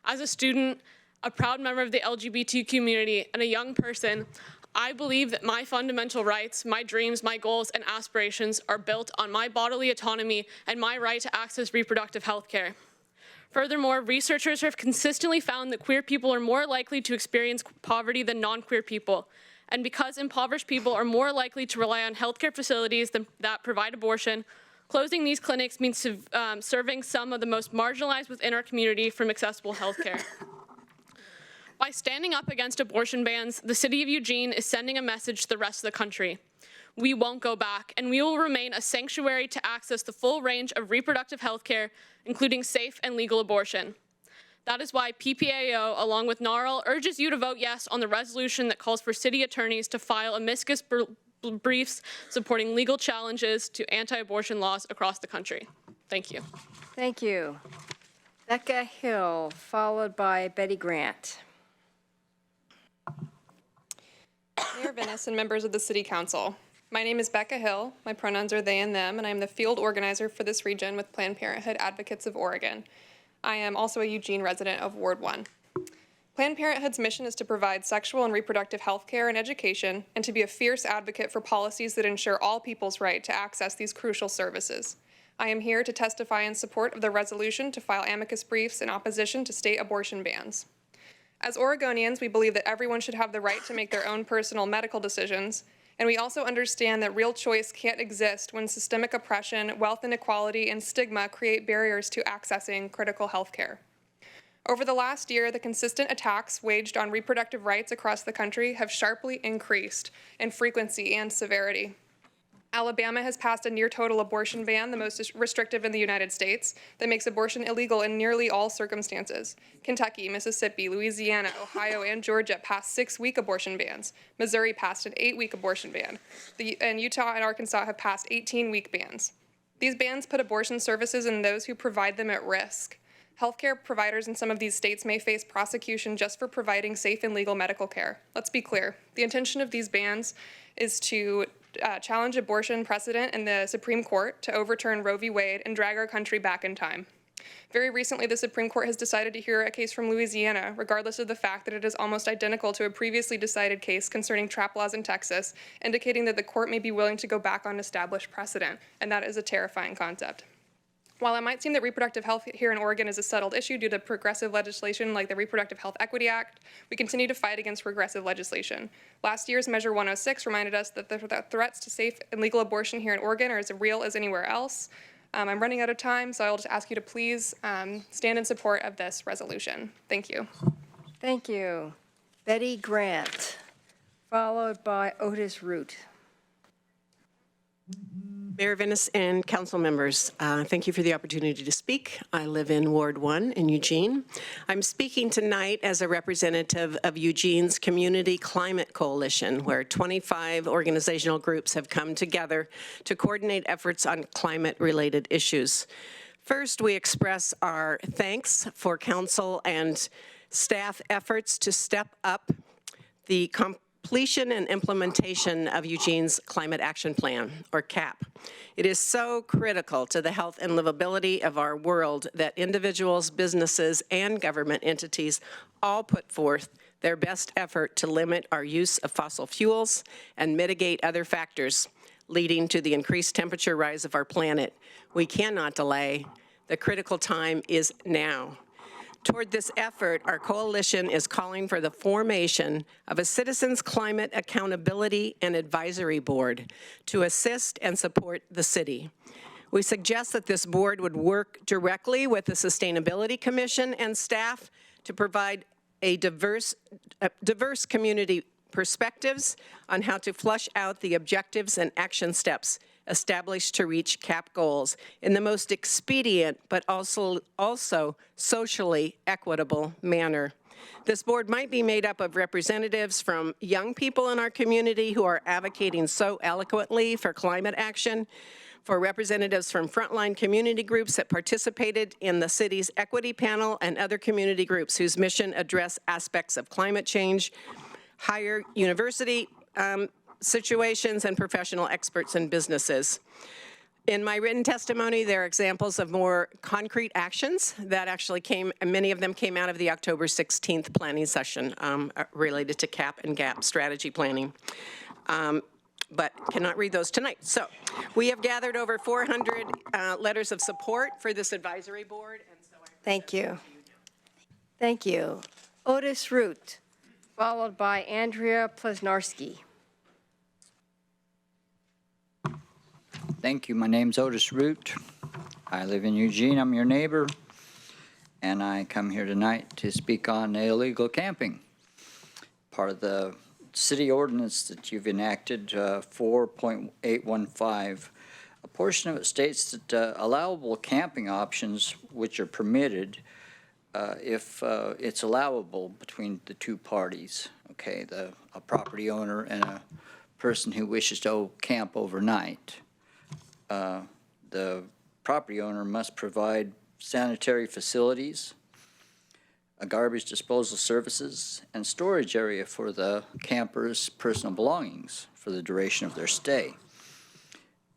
As a student, a proud member of the LGBT community, and a young person, I believe that my fundamental rights, my dreams, my goals, and aspirations are built on my bodily autonomy and my right to access reproductive health care. Furthermore, researchers have consistently found that queer people are more likely to experience poverty than non-queer people. And because impoverished people are more likely to rely on healthcare facilities that provide abortion, closing these clinics means serving some of the most marginalized within our community from accessible healthcare. By standing up against abortion bans, the City of Eugene is sending a message to the rest of the country. We won't go back, and we will remain a sanctuary to access the full range of reproductive health care, including safe and legal abortion. That is why PPAO, along with NARAL, urges you to vote yes on the resolution that calls for city attorneys to file amicus briefs supporting legal challenges to anti-abortion laws across the country. Thank you. Thank you. Becca Hill, followed by Betty Grant. Mayor Vinnis and members of the City Council. My name is Becca Hill. My pronouns are they and them, and I'm the field organizer for this region with Planned Parenthood Advocates of Oregon. I am also a Eugene resident of Ward 1. Planned Parenthood's mission is to provide sexual and reproductive health care and education, and to be a fierce advocate for policies that ensure all people's right to access these crucial services. I am here to testify in support of the resolution to file amicus briefs in opposition to state abortion bans. As Oregonians, we believe that everyone should have the right to make their own personal medical decisions, and we also understand that real choice can't exist when systemic oppression, wealth inequality, and stigma create barriers to accessing critical health care. Over the last year, the consistent attacks waged on reproductive rights across the country have sharply increased in frequency and severity. Alabama has passed a near-total abortion ban, the most restrictive in the United States, that makes abortion illegal in nearly all circumstances. Kentucky, Mississippi, Louisiana, Ohio, and Georgia passed 6-week abortion bans. Missouri passed an 8-week abortion ban. And Utah and Arkansas have passed 18-week bans. These bans put abortion services and those who provide them at risk. Healthcare providers in some of these states may face prosecution just for providing safe and legal medical care. Let's be clear. The intention of these bans is to challenge abortion precedent in the Supreme Court, to overturn Roe v. Wade, and drag our country back in time. Very recently, the Supreme Court has decided to hear a case from Louisiana, regardless of the fact that it is almost identical to a previously decided case concerning trap laws in Texas, indicating that the court may be willing to go back on established precedent, and that is a terrifying concept. While it might seem that reproductive health here in Oregon is a settled issue due to progressive legislation like the Reproductive Health Equity Act, we continue to fight against regressive legislation. Last year's Measure 106 reminded us that the threats to safe and legal abortion here in Oregon are as real as anywhere else. I'm running out of time, so I'll just ask you to please stand in support of this resolution. Thank you. Thank you. Betty Grant, followed by Otis Root. Mayor Venice and council members, thank you for the opportunity to speak. I live in Ward 1 in Eugene. I'm speaking tonight as a representative of Eugene's Community Climate Coalition, where 25 organizational groups have come together to coordinate efforts on climate-related issues. First, we express our thanks for council and staff efforts to step up the completion and implementation of Eugene's Climate Action Plan, or CAP. It is so critical to the health and livability of our world that individuals, businesses, and government entities all put forth their best effort to limit our use of fossil fuels and mitigate other factors leading to the increased temperature rise of our planet. We cannot delay. The critical time is now. Toward this effort, our coalition is calling for the formation of a Citizens Climate Accountability and Advisory Board to assist and support the city. We suggest that this board would work directly with the Sustainability Commission and staff to provide a diverse community perspectives on how to flush out the objectives and action steps established to reach CAP goals in the most expedient but also socially equitable manner. This board might be made up of representatives from young people in our community who are advocating so eloquently for climate action, for representatives from frontline community groups that participated in the city's equity panel and other community groups whose mission address aspects of climate change, higher university situations, and professional experts and businesses. In my written testimony, there are examples of more concrete actions that actually many of them came out of the October 16th planning session related to CAP and GAP strategy planning. But cannot read those tonight. So we have gathered over 400 letters of support for this advisory board. And so Thank you. Thank you. Otis Root, followed by Andrea Plesnarski. Thank you. My name's Otis Root. I live in Eugene. I'm your neighbor. And I come here tonight to speak on illegal camping. Part of the city ordinance that you've enacted, 4.815, a portion of it states that allowable camping options, which are permitted if it's allowable between the two parties, okay, a property owner and a person who wishes to camp overnight. The property owner must provide sanitary facilities, a garbage disposal services, and storage area for the campers' personal belongings for the duration of their stay.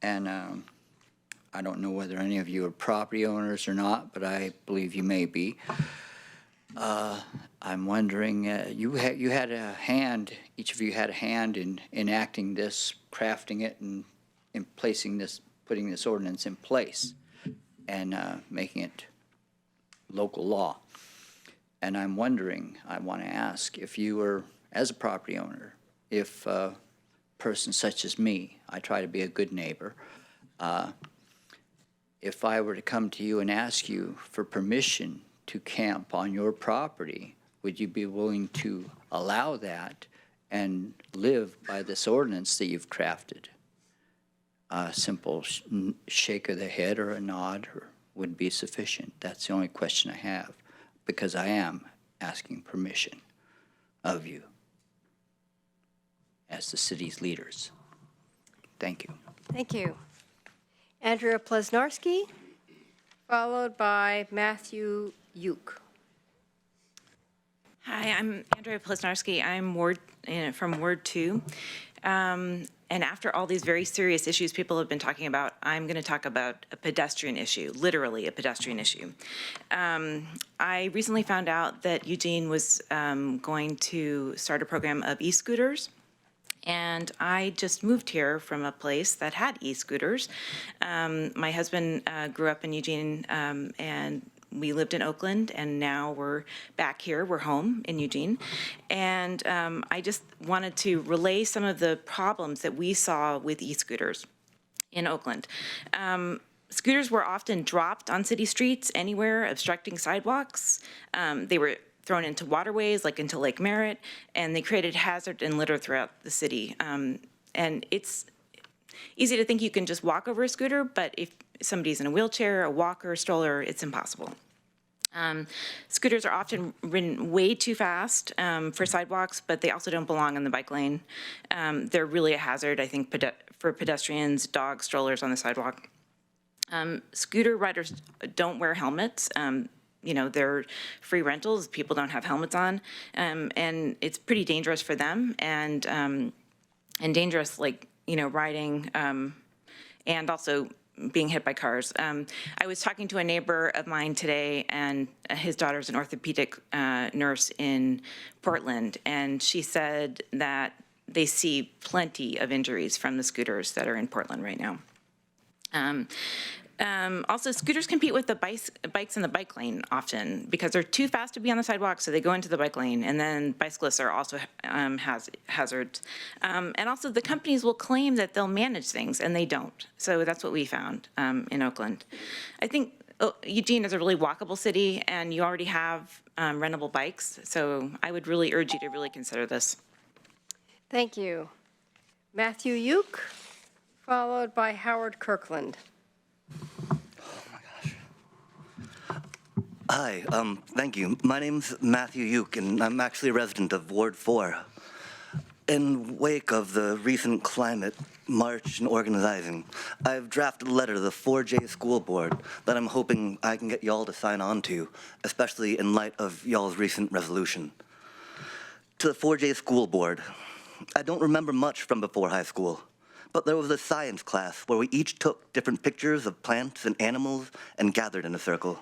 And I don't know whether any of you are property owners or not, but I believe you may be. I'm wondering, you had a hand, each of you had a hand in enacting this, crafting it, and in placing this, putting this ordinance in place and making it local law. And I'm wondering, I want to ask, if you were, as a property owner, if a person such as me, I try to be a good neighbor, if I were to come to you and ask you for permission to camp on your property, would you be willing to allow that and live by this ordinance that you've crafted? A simple shake of the head or a nod would be sufficient. That's the only question I have, because I am asking permission of you as the city's leaders. Thank you. Thank you. Andrea Plesnarski, followed by Matthew Uke. Hi, I'm Andrea Plesnarski. I'm from Ward 2. And after all these very serious issues people have been talking about, I'm going to talk about a pedestrian issue, literally a pedestrian issue. I recently found out that Eugene was going to start a program of e-scooters. And I just moved here from a place that had e-scooters. My husband grew up in Eugene, and we lived in Oakland, and now we're back here. We're home in Eugene. And I just wanted to relay some of the problems that we saw with e-scooters in Oakland. Scooters were often dropped on city streets anywhere, obstructing sidewalks. They were thrown into waterways, like into Lake Merritt, and they created hazard and litter throughout the city. And it's easy to think you can just walk over a scooter, but if somebody's in a wheelchair, a walker, a stroller, it's impossible. Scooters are often ridden way too fast for sidewalks, but they also don't belong in the bike lane. They're really a hazard, I think, for pedestrians, dogs, strollers on the sidewalk. Scooter riders don't wear helmets. You know, they're free rentals. People don't have helmets on, and it's pretty dangerous for them, and dangerous, like, you know, riding, and also being hit by cars. I was talking to a neighbor of mine today, and his daughter's an orthopedic nurse in Portland, and she said that they see plenty of injuries from the scooters that are in Portland right now. Also, scooters compete with the bikes in the bike lane often because they're too fast to be on the sidewalk, so they go into the bike lane, and then bicyclists are also hazards. And also, the companies will claim that they'll manage things, and they don't. So that's what we found in Oakland. I think Eugene is a really walkable city, and you already have rentable bikes, so I would really urge you to really consider this. Thank you. Matthew Uke, followed by Howard Kirkland. Hi, thank you. My name's Matthew Uke, and I'm actually a resident of Ward 4. In wake of the recent climate march and organizing, I've drafted a letter to the 4J school board that I'm hoping I can get y'all to sign on to, especially in light of y'all's recent resolution. To the 4J school board, I don't remember much from before high school, but there was a science class where we each took different pictures of plants and animals and gathered in a circle.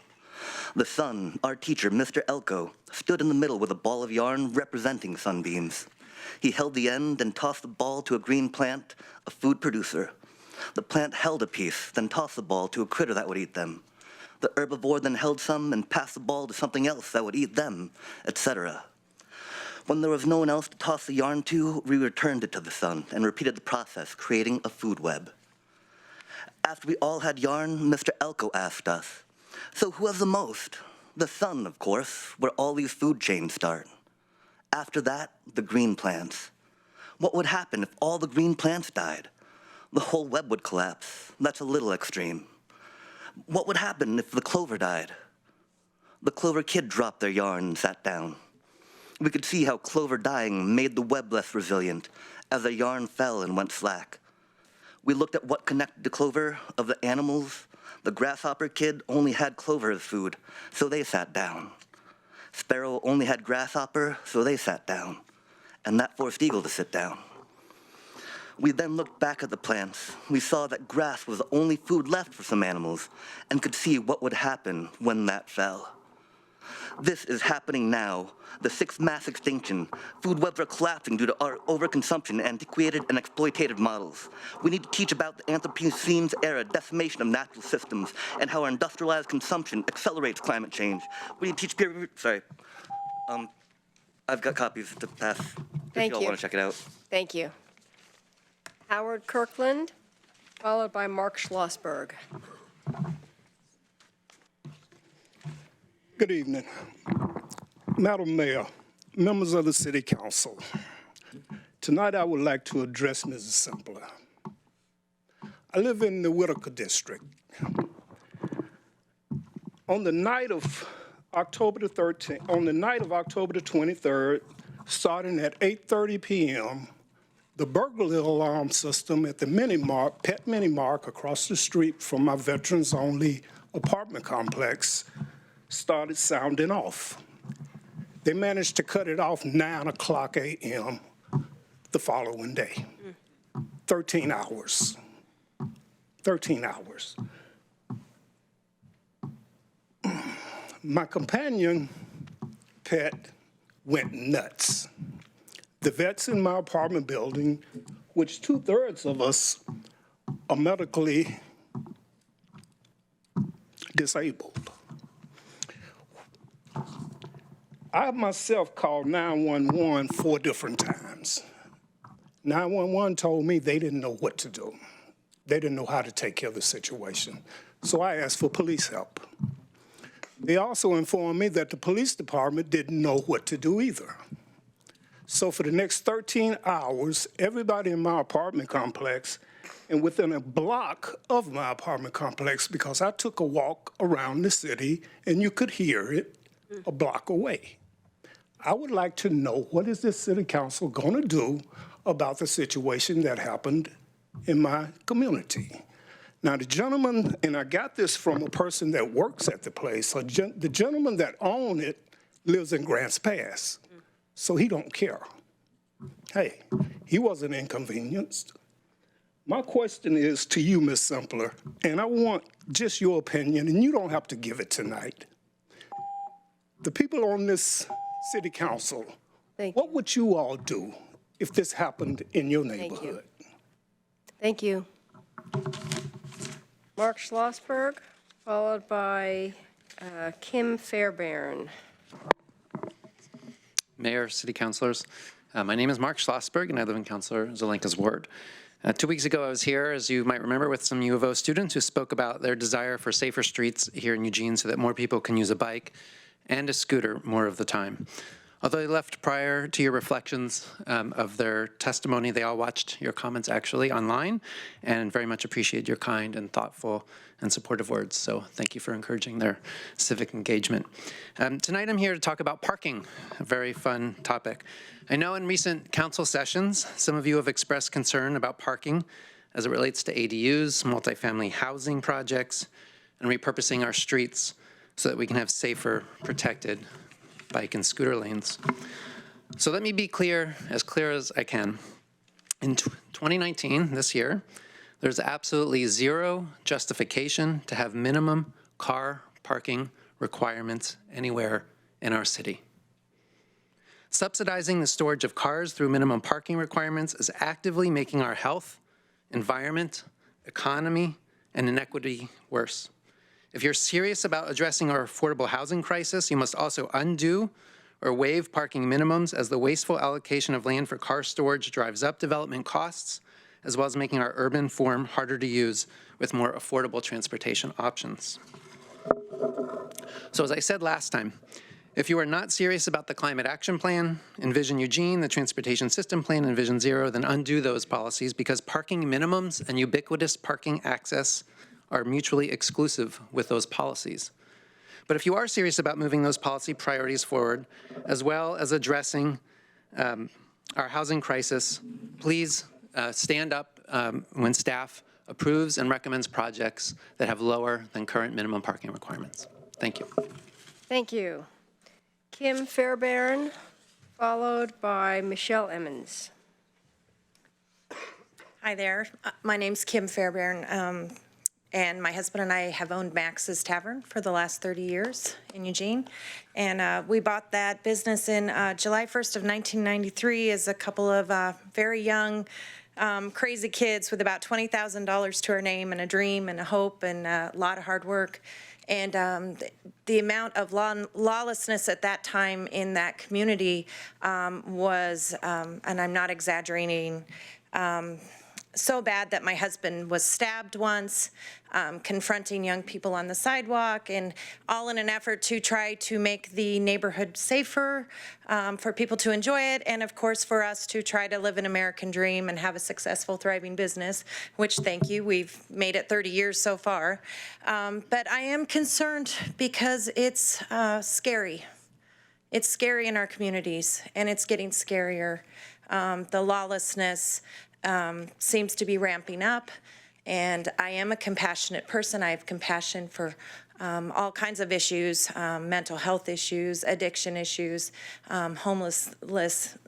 The sun, our teacher, Mr. Elko, stood in the middle with a ball of yarn representing sunbeams. He held the end and tossed the ball to a green plant, a food producer. The plant held a piece, then tossed the ball to a critter that would eat them. The herbivore then held some and passed the ball to something else that would eat them, etc. When there was no one else to toss the yarn to, we returned it to the sun and repeated the process, creating a food web. After we all had yarn, Mr. Elko asked us, "So who has the most?" The sun, of course, where all these food chains start. After that, the green plants. What would happen if all the green plants died? The whole web would collapse. That's a little extreme. What would happen if the clover died? The clover kid dropped their yarn and sat down. We could see how clover dying made the web less resilient as the yarn fell and went slack. We looked at what connected to clover of the animals. The grasshopper kid only had clover as food, so they sat down. Sparrow only had grasshopper, so they sat down. And that forced eagle to sit down. We then looked back at the plants. We saw that grass was the only food left for some animals and could see what would happen when that fell. This is happening now. The sixth mass extinction. Food webs are collapsing due to our overconsumption, antiquated and exploitative models. We need to teach about the Anthropocene's era decimation of natural systems and how our industrialized consumption accelerates climate change. We need to teach I've got copies to pass if y'all want to check it out. Thank you. Howard Kirkland, followed by Mark Schlossberg. Good evening. Madam Mayor, members of the City Council. Tonight I would like to address Mrs. Simpler. I live in the Whitaker District. On the night of October the 23rd, starting at 8:30 p.m., the burglary alarm system at the Pet Mini Mark across the street from my veterans-only apartment complex started sounding off. They managed to cut it off 9 o'clock a.m. the following day. 13 hours. 13 hours. My companion, pet, went nuts. The vets in my apartment building, which 2/3 of us are medically disabled. I myself called 911 4 different times. 911 told me they didn't know what to do. They didn't know how to take care of the situation. So I asked for police help. They also informed me that the police department didn't know what to do either. So for the next 13 hours, everybody in my apartment complex and within a block of my apartment complex, because I took a walk around the city and you could hear it a block away. I would like to know, what is this city council going to do about the situation that happened in my community? Now, the gentleman, and I got this from a person that works at the place, so the gentleman that owned it lives in Grants Pass, so he don't care. Hey, he wasn't inconvenienced. My question is to you, Ms. Simpler, and I want just your opinion, and you don't have to give it tonight. The people on this city council, what would you all do if this happened in your neighborhood? Thank you. Mark Schlossberg, followed by Kim Fairbairn. Mayor, city councilors, my name is Mark Schlossberg, and I live in Councilor Zelenka's ward. 2 weeks ago, I was here, as you might remember, with some U of O students who spoke about their desire for safer streets here in Eugene so that more people can use a bike and a scooter more of the time. Although they left prior to your reflections of their testimony, they all watched your comments actually online and very much appreciate your kind and thoughtful and supportive words. So thank you for encouraging their civic engagement. Tonight I'm here to talk about parking, a very fun topic. I know in recent council sessions, some of you have expressed concern about parking as it relates to ADUs, multifamily housing projects, and repurposing our streets so that we can have safer, protected bike and scooter lanes. So let me be clear as I can. In 2019, this year, there's absolutely zero justification to have minimum car parking requirements anywhere in our city. Subsidizing the storage of cars through minimum parking requirements is actively making our health, environment, economy, and inequity worse. If you're serious about addressing our affordable housing crisis, you must also undo or waive parking minimums, as the wasteful allocation of land for car storage drives up development costs, as well as making our urban form harder to use with more affordable transportation options. So as I said last time, if you are not serious about the Climate Action Plan, Envision Eugene, the Transportation System Plan, and Vision Zero, then undo those policies, because parking minimums and ubiquitous parking access are mutually exclusive with those policies. But if you are serious about moving those policy priorities forward, as well as addressing our housing crisis, please stand up when staff approves and recommends projects that have lower than current minimum parking requirements. Thank you. Thank you. Kim Fairbairn, followed by Michelle Emmons. Hi there. My name's Kim Fairbairn. And my husband and I have owned Max's Tavern for the last 30 years in Eugene. And we bought that business in July 1st of 1993 as a couple of very young, crazy kids with about $20,000 to our name and a dream and a hope and a lot of hard work. And the amount of lawlessness at that time in that community was, and I'm not exaggerating, so bad that my husband was stabbed once, confronting young people on the sidewalk, and all in an effort to try to make the neighborhood safer for people to enjoy it, and of course for us to try to live an American dream and have a successful, thriving business, which, thank you, we've made it 30 years so far. But I am concerned because it's scary. It's scary in our communities, and it's getting scarier. The lawlessness seems to be ramping up, And I am a compassionate person. I have compassion for all kinds of issues, mental health issues, addiction issues, homelessness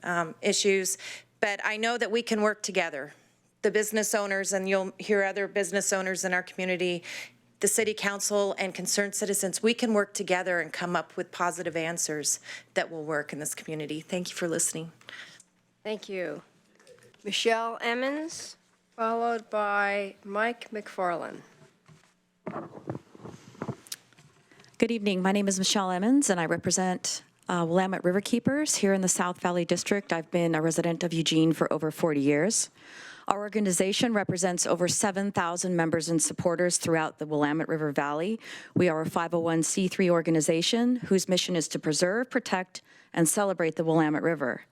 issues. But I know that we can work together. The business owners, and you'll hear other business owners in our community, the city council and concerned citizens, we can work together and come up with positive answers that will work in this community. Thank you for listening. Thank you. Michelle Emmons, followed by Mike McFarland. Good evening. My name is Michelle Emmons, and I represent Willamette Riverkeepers here in the South Valley District. I've been a resident of Eugene for over 40 years. Our organization represents over 7,000 members and supporters throughout the Willamette River Valley. We are a 501c3 organization whose mission is to preserve, protect, and celebrate the Willamette River.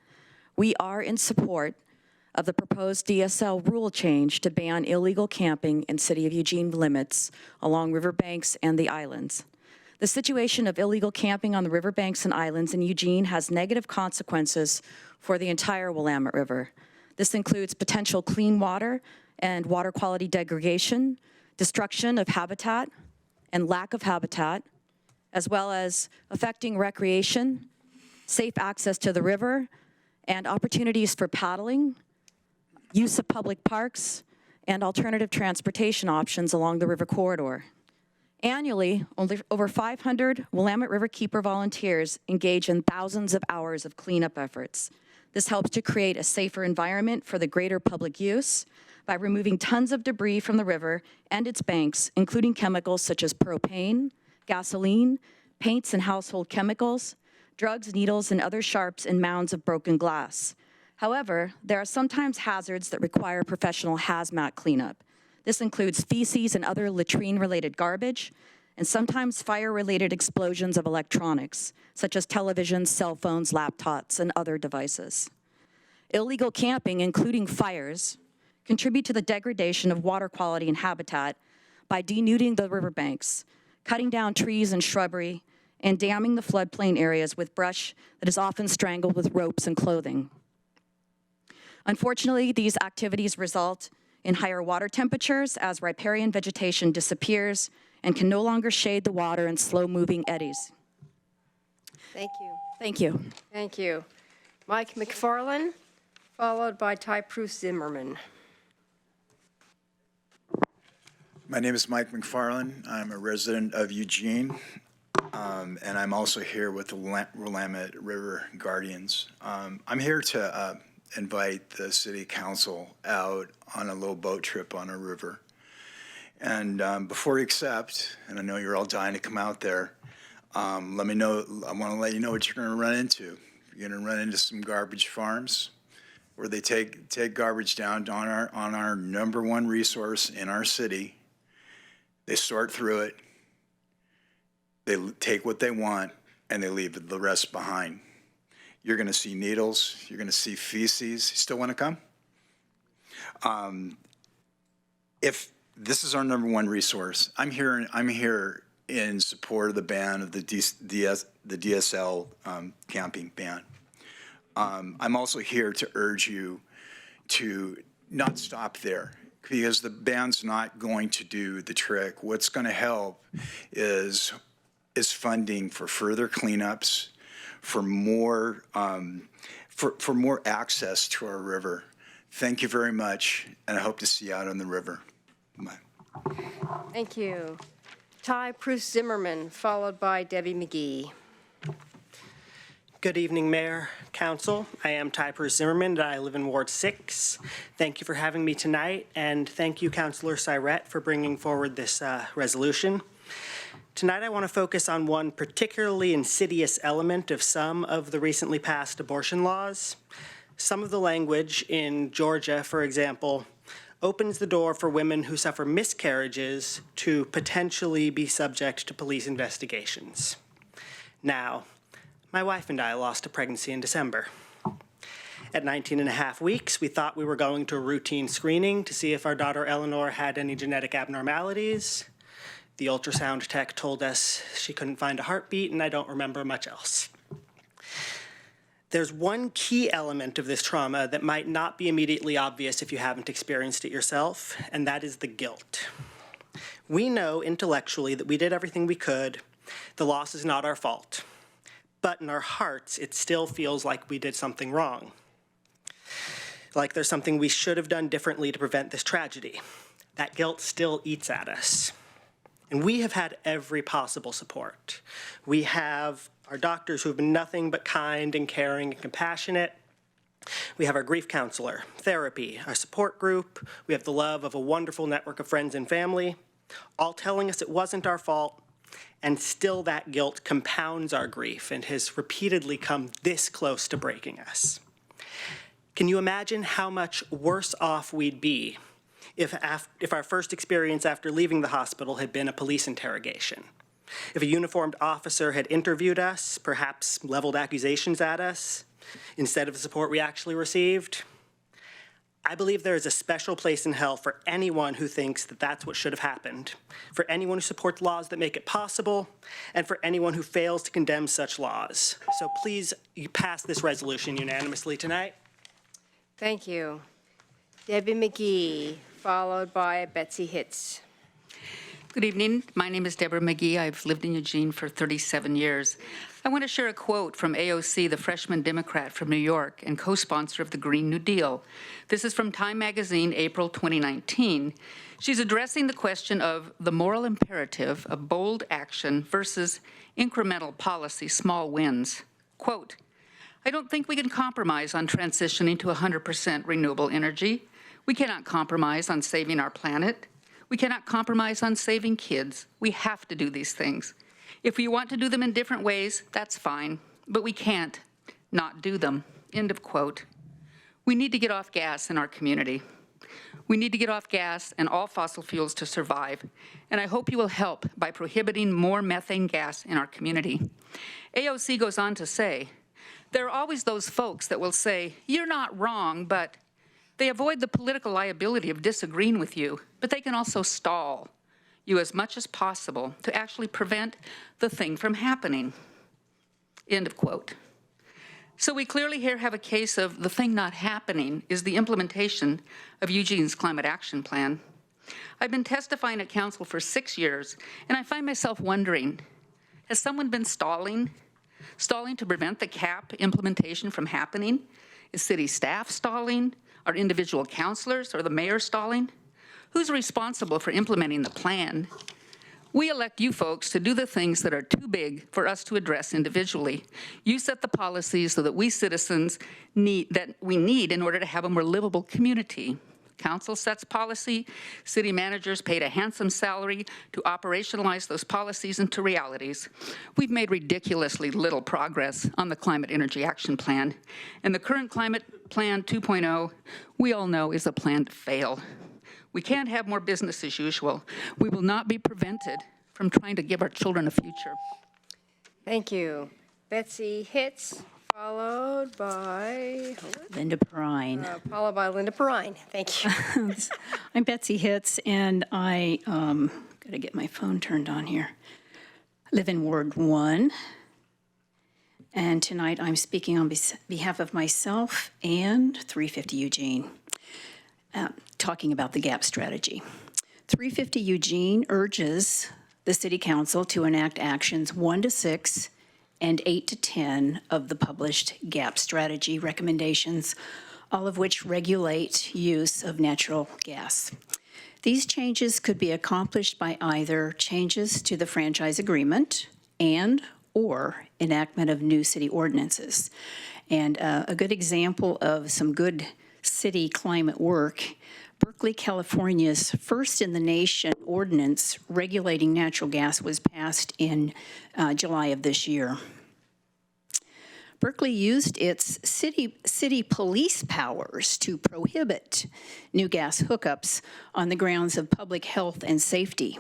We are in support of the proposed DSL rule change to ban illegal camping in City of Eugene limits along riverbanks and the islands. The situation of illegal camping on the riverbanks and islands in Eugene has negative consequences for the entire Willamette River. This includes potential clean water and water quality degradation, destruction of habitat and lack of habitat, as well as affecting recreation, safe access to the river, and opportunities for paddling, use of public parks, and alternative transportation options along the river corridor. Annually, over 500 Willamette Riverkeeper volunteers engage in thousands of hours of cleanup efforts. This helps to create a safer environment for the greater public use by removing tons of debris from the river and its banks, including chemicals such as propane, gasoline, paints and household chemicals, drugs, needles, and other sharps in mounds of broken glass. However, there are sometimes hazards that require professional hazmat cleanup. This includes feces and other latrine-related garbage, and sometimes fire-related explosions of electronics, such as televisions, cell phones, laptops, and other devices. Illegal camping, including fires, contribute to the degradation of water quality and habitat by denuding the riverbanks, cutting down trees and shrubbery, and damming the floodplain areas with brush that is often strangled with ropes and clothing. Unfortunately, these activities result in higher water temperatures as riparian vegetation disappears and can no longer shade the water in slow-moving eddies. Thank you. Thank you. Thank you. Mike McFarland, followed by Ty Pruce Zimmerman. My name is Mike McFarland. I'm a resident of Eugene, and I'm also here with the Willamette River Guardians. I'm here to invite the city council out on a little boat trip on a river. And before you accept, and I know you're all dying to come out there, let me know, I want to let you know what you're going to run into. You're going to run into some garbage farms where they take garbage down on our #1 resource in our city. They sort through it, they take what they want, and they leave the rest behind. You're going to see needles. You're going to see feces. You still want to come? If this is our #1 resource, I'm here in support of the ban of the DSL camping ban. I'm also here to urge you to not stop there, because the ban's not going to do the trick. What's going to help is funding for further cleanups, for more access to our river. Thank you very much, and I hope to see you out on the river. Bye. Thank you. Ty Pruce Zimmerman, followed by Debbie McGee. Good evening, Mayor, Council. I am Ty Pruce Zimmerman, and I live in Ward 6. Thank you for having me tonight, and thank you, Councilor Syrett, for bringing forward this resolution. Tonight, I want to focus on one particularly insidious element of some of the recently passed abortion laws. Some of the language in Georgia, for example, opens the door for women who suffer miscarriages to potentially be subject to police investigations. Now, my wife and I lost a pregnancy in December. At 19.5 weeks, we thought we were going to a routine screening to see if our daughter Eleanor had any genetic abnormalities. The ultrasound tech told us she couldn't find a heartbeat, and I don't remember much else. There's one key element of this trauma that might not be immediately obvious if you haven't experienced it yourself, and that is the guilt. We know intellectually that we did everything we could. The loss is not our fault. But in our hearts, it still feels like we did something wrong. Like there's something we should have done differently to prevent this tragedy. That guilt still eats at us. And we have had every possible support. We have our doctors who have been nothing but kind and caring and compassionate. We have our grief counselor, therapy, our support group. We have the love of a wonderful network of friends and family, all telling us it wasn't our fault. And still that guilt compounds our grief and has repeatedly come this close to breaking us. Can you imagine how much worse off we'd be if our first experience after leaving the hospital had been a police interrogation? If a uniformed officer had interviewed us, perhaps leveled accusations at us, instead of the support we actually received? I believe there is a special place in hell for anyone who thinks that that's what should have happened, for anyone who supports laws that make it possible, and for anyone who fails to condemn such laws. So please, you pass this resolution unanimously tonight. Thank you. Debbie McGee, followed by Betsy Hitz. Good evening. My name is Deborah McGee. I've lived in Eugene for 37 years. I want to share a quote from AOC, the freshman Democrat from New York and co-sponsor of the Green New Deal. This is from Time Magazine, April 2019. She's addressing the question of the moral imperative of bold action versus incremental policy, small wins. Quote, I don't think we can compromise on transitioning to 100% renewable energy. We cannot compromise on saving our planet. We cannot compromise on saving kids. We have to do these things. If we want to do them in different ways, that's fine, but we can't not do them. End of quote. We need to get off gas in our community. We need to get off gas and all fossil fuels to survive, and I hope you will help by prohibiting more methane gas in our community. AOC goes on to say, there are always those folks that will say, you're not wrong, but they avoid the political liability of disagreeing with you, but they can also stall you as much as possible to actually prevent the thing from happening. End of quote. So we clearly here have a case of the thing not happening is the implementation of Eugene's climate action plan. I've been testifying at council for 6 years, and I find myself wondering, has someone been stalling to prevent the CAP implementation from happening? Is city staff stalling? Are individual councilors or the mayor stalling? Who's responsible for implementing the plan? We elect you folks to do the things that are too big for us to address individually. You set the policies so that we citizens need in order to have a more livable community. Council sets policy, city managers paid a handsome salary to operationalize those policies into realities. We've made ridiculously little progress on the Climate Energy Action Plan, and the current Climate Plan 2.0, we all know, is a plan to fail. We can't have more business as usual. We will not be prevented from trying to give our children a future. Thank you. Betsy Hitz, followed by Linda Perrine. Followed by Linda Perrine. Thank you. I'm Betsy Hitz, and I got to get my phone turned on here. I live in Ward 1, and tonight I'm speaking on behalf of myself and 350 Eugene, talking about the GAP strategy. 350 Eugene urges the City Council to enact actions 1 to 6 and 8 to 10 of the published GAP strategy recommendations, all of which regulate use of natural gas. These changes could be accomplished by either changes to the franchise agreement or enactment of new city ordinances. And a good example of some good city climate work, Berkeley, California's first in the nation ordinance regulating natural gas was passed in July of this year. Berkeley used its city police powers to prohibit new gas hookups on the grounds of public health and safety.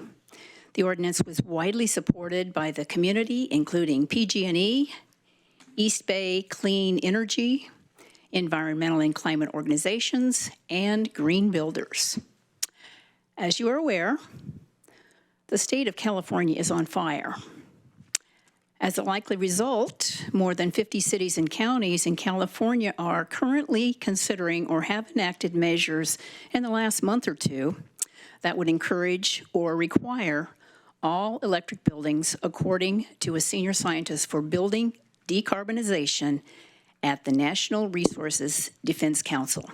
The ordinance was widely supported by the community, including PG&E, East Bay Clean Energy, environmental and climate organizations, and green builders. As you are aware, the state of California is on fire. As a likely result, more than 50 cities and counties in California are currently considering or have enacted measures in the last month or two that would encourage or require all electric buildings, according to a senior scientist for building decarbonization at the National Resources Defense Council.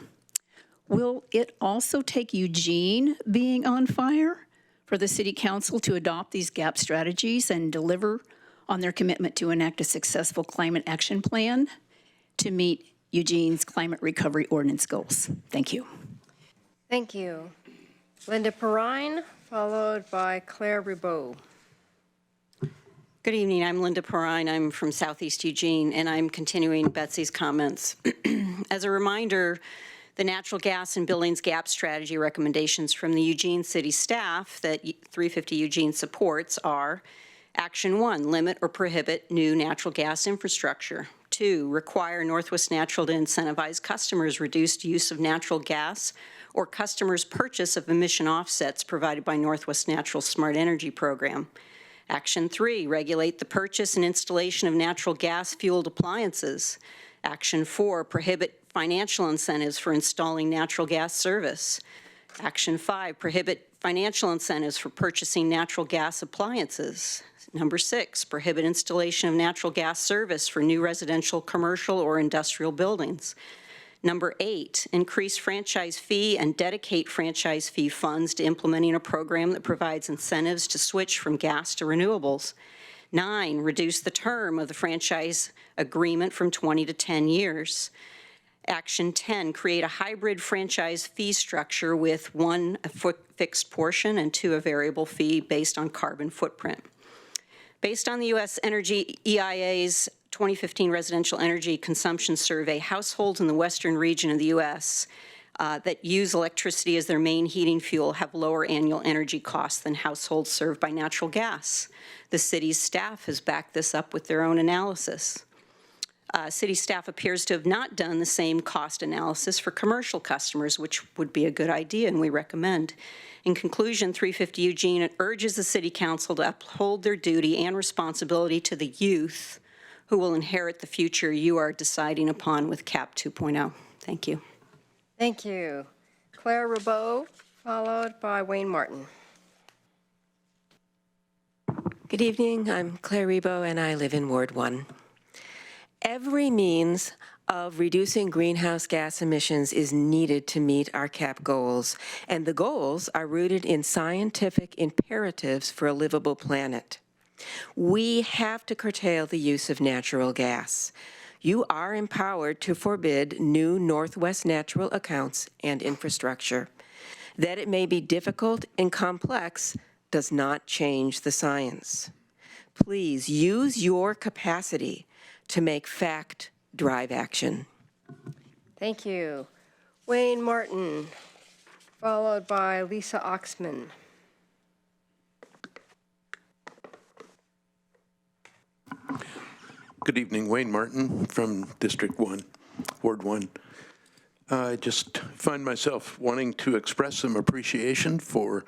Will it also take Eugene being on fire for the City Council to adopt these GAP strategies and deliver on their commitment to enact a successful climate action plan to meet Eugene's climate recovery ordinance goals? Thank you. Thank you. Linda Perrine, followed by Claire Ribaud. Good evening. I'm Linda Perrine. I'm from Southeast Eugene, and I'm continuing Betsy's comments. As a reminder, the natural gas and buildings gap strategy recommendations from the Eugene City staff that 350 Eugene supports are: Action 1, limit or prohibit new natural gas infrastructure. 2, require Northwest Natural to incentivize customers' reduced use of natural gas or customers' purchase of emission offsets provided by Northwest Natural's Smart Energy Program. Action 3, regulate the purchase and installation of natural gas-fueled appliances. Action 4, prohibit financial incentives for installing natural gas service. Action 5, prohibit financial incentives for purchasing natural gas appliances. Number 6, prohibit installation of natural gas service for new residential, commercial, or industrial buildings. Number 8, increase franchise fee and dedicate franchise fee funds to implementing a program that provides incentives to switch from gas to renewables. 9, reduce the term of the franchise agreement from 20 to 10 years. Action 10, create a hybrid franchise fee structure with 1 a fixed portion and 2 a variable fee based on carbon footprint. Based on the U.S. Energy EIA's 2015 Residential Energy Consumption Survey, households in the western region of the U.S. That use electricity as their main heating fuel have lower annual energy costs than households served by natural gas. The city's staff has backed this up with their own analysis. City staff appears to have not done the same cost analysis for commercial customers, which would be a good idea and we recommend. In conclusion, 350 Eugene urges the City Council to uphold their duty and responsibility to the youth who will inherit the future you are deciding upon with CAP 2.0. Thank you. Thank you. Claire Ribaud, followed by Wayne Martin. Good evening. I'm Claire Ribaud, and I live in Ward 1. Every means of reducing greenhouse gas emissions is needed to meet our CAP goals, and the goals are rooted in scientific imperatives for a livable planet. We have to curtail the use of natural gas. You are empowered to forbid new Northwest Natural accounts and infrastructure. That it may be difficult and complex does not change the science. Please use your capacity to make fact drive action. Thank you. Wayne Martin, followed by Lisa Oxman. Good evening, Wayne Martin from District 1, Ward 1. I just find myself wanting to express some appreciation for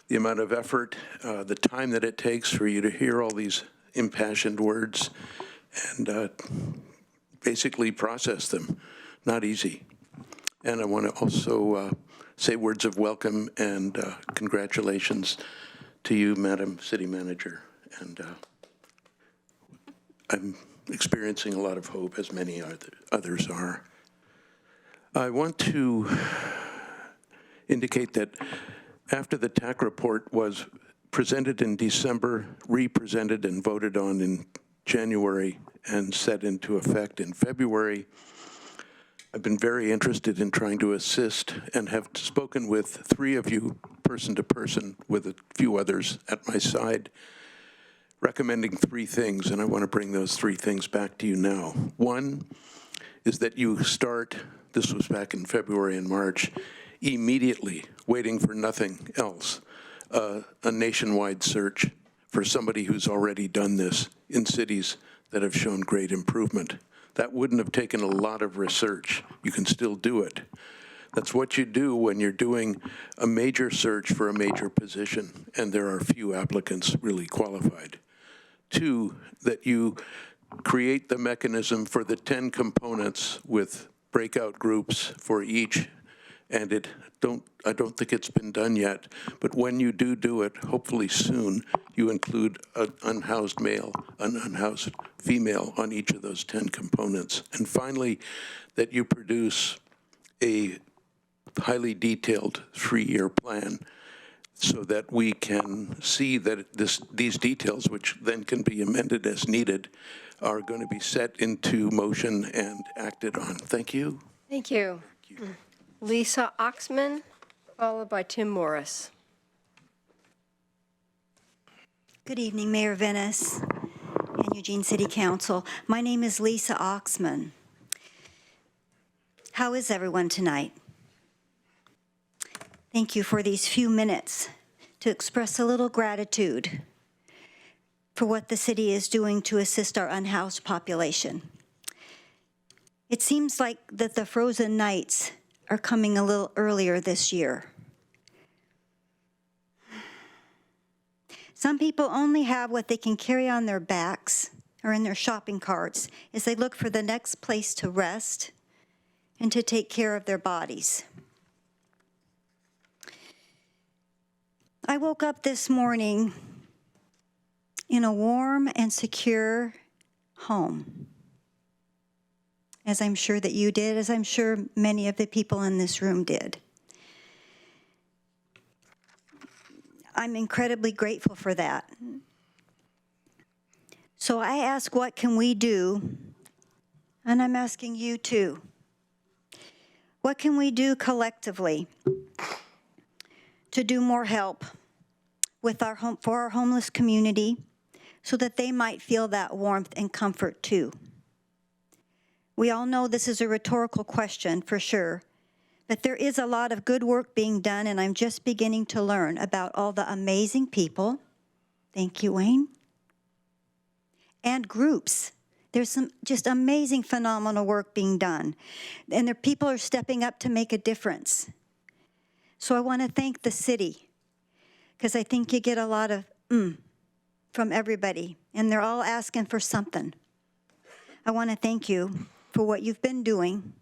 the amount of effort, the time that it takes for you to hear all these impassioned words and basically process them. Not easy. And I want to also say words of welcome and congratulations to you, Madam City Manager. And I'm experiencing a lot of hope, as many others are. I want to indicate that after the TAC report was presented in December, re-presented and voted on in January, and set into effect in February, I've been very interested in trying to assist and have spoken with 3 of you, person to person, with a few others at my side, recommending 3 things, and I want to bring those 3 things back to you now. 1 is that you start, this was back in February and March, immediately, waiting for nothing else, a nationwide search for somebody who's already done this in cities that have shown great improvement. That wouldn't have taken a lot of research. You can still do it. That's what you do when you're doing a major search for a major position, and there are few applicants really qualified. Two, that you create the mechanism for the 10 components with breakout groups for each. And I don't think it's been done yet, but when you do it, hopefully soon, you include an unhoused male, an unhoused female on each of those 10 components. And finally, that you produce a highly detailed 3-year plan so that we can see that these details, which then can be amended as needed, are going to be set into motion and acted on. Thank you. Thank you. Lisa Oxman, followed by Tim Morris. Good evening, Mayor Venice and Eugene City Council. My name is Lisa Oxman. How is everyone tonight? Thank you for these few minutes to express a little gratitude for what the city is doing to assist our unhoused population. It seems like that the frozen nights are coming a little earlier this year. Some people only have what they can carry on their backs or in their shopping carts as they look for the next place to rest and to take care of their bodies. I woke up this morning in a warm and secure home, as I'm sure that you did, as I'm sure many of the people in this room did. I'm incredibly grateful for that. So I ask, what can we do? And I'm asking you too. What can we do collectively to do more help with for our homeless community so that they might feel that warmth and comfort too? We all know this is a rhetorical question for sure, but there is a lot of good work being done, and I'm just beginning to learn about all the amazing people, thank you, Wayne, and groups. There's some just amazing, phenomenal work being done, and people are stepping up to make a difference. So I want to thank the city, because I think you get a lot of from everybody, and they're all asking for something. I want to thank you for what you've been doing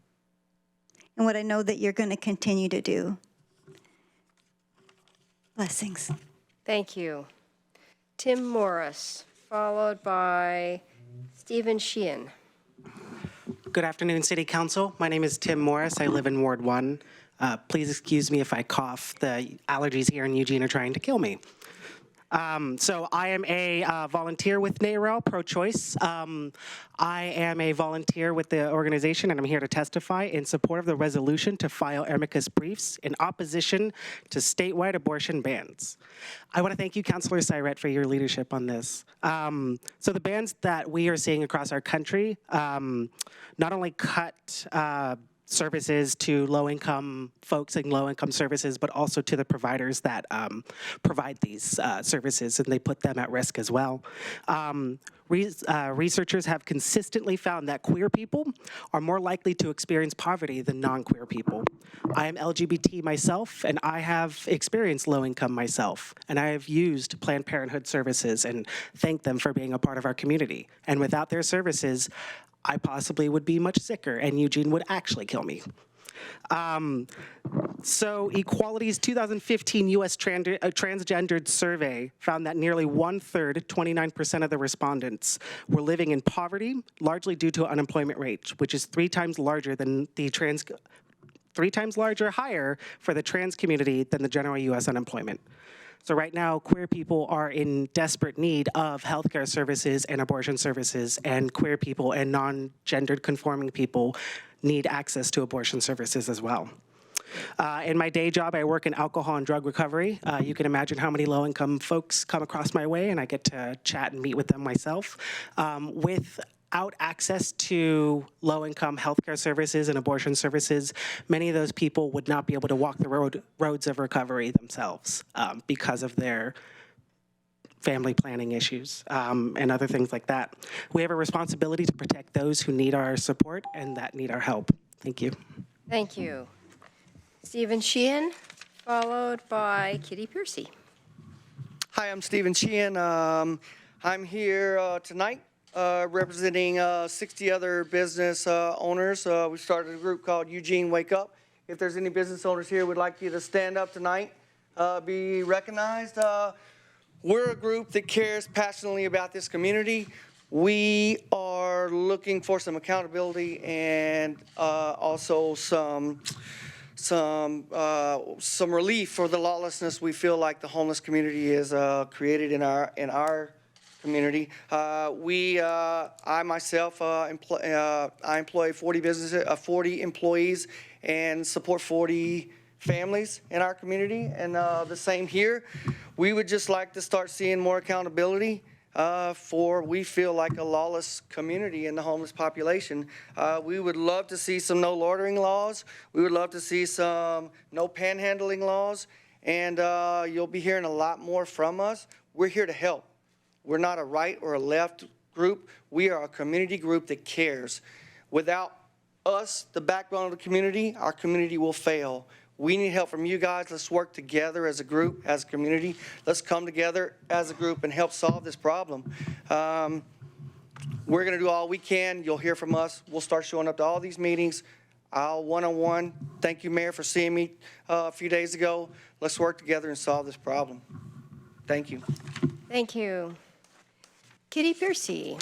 and what I know that you're going to continue to do. Blessings. Thank you. Tim Morris, followed by Stephen Sheehan. Good afternoon, City Council. My name is Tim Morris. I live in Ward 1. Please excuse me if I cough. The allergies here in Eugene are trying to kill me. So I am a volunteer with NAREL Pro-Choice. I am a volunteer with the organization, and I'm here to testify in support of the resolution to file amicus briefs in opposition to statewide abortion bans. I want to thank you, Councilor Syrett, for your leadership on this. So the bans that we are seeing across our country not only cut services to low-income folks and low-income services, but also to the providers that provide these services, and they put them at risk as well. Researchers have consistently found that queer people are more likely to experience poverty than non-queer people. I am LGBT myself, and I have experienced low income myself, and I have used Planned Parenthood services and thank them for being a part of our community. And without their services, I possibly would be much sicker, and Eugene would actually kill me. So Equality's 2015 U.S. Transgendered Survey found that nearly 1/3, 29% of the respondents, were living in poverty, largely due to unemployment rate, which is 3 times larger than the higher for the trans community than the general U.S. unemployment. So right now, queer people are in desperate need of healthcare services and abortion services, and queer people and non-gendered conforming people need access to abortion services as well. In my day job, I work in alcohol and drug recovery. You can imagine how many low-income folks come across my way, and I get to chat and meet with them myself. Without access to low-income healthcare services and abortion services, many of those people would not be able to walk the roads of recovery themselves because of their family planning issues and other things like that. We have a responsibility to protect those who need our support and that need our help. Thank you. Thank you. Stephen Sheehan, followed by Kitty Piercy. Hi, I'm Stephen Sheehan. I'm here tonight representing 60 other business owners. We started a group called Eugene Wake Up. If there's any business owners here, we'd like you to stand up tonight, be recognized. We're a group that cares passionately about this community. We are looking for some accountability and also some relief for the lawlessness we feel like the homeless community is created in our community. I myself, I employ 40 employees and support 40 families in our community, and the same here. We would just like to start seeing more accountability for we feel like a lawless community in the homeless population. We would love to see some no loitering laws. We would love to see some no panhandling laws, and you'll be hearing a lot more from us. We're here to help. We're not a right or a left group. We are a community group that cares. Without us, the backbone of the community, our community will fail. We need help from you guys. Let's work together as a group, as a community. Let's come together as a group and help solve this problem. We're going to do all we can. You'll hear from us. We'll start showing up to all these meetings. I'll one-on-one. Thank you, Mayor, for seeing me a few days ago. Let's work together and solve this problem. Thank you. Thank you. Kitty Piercy,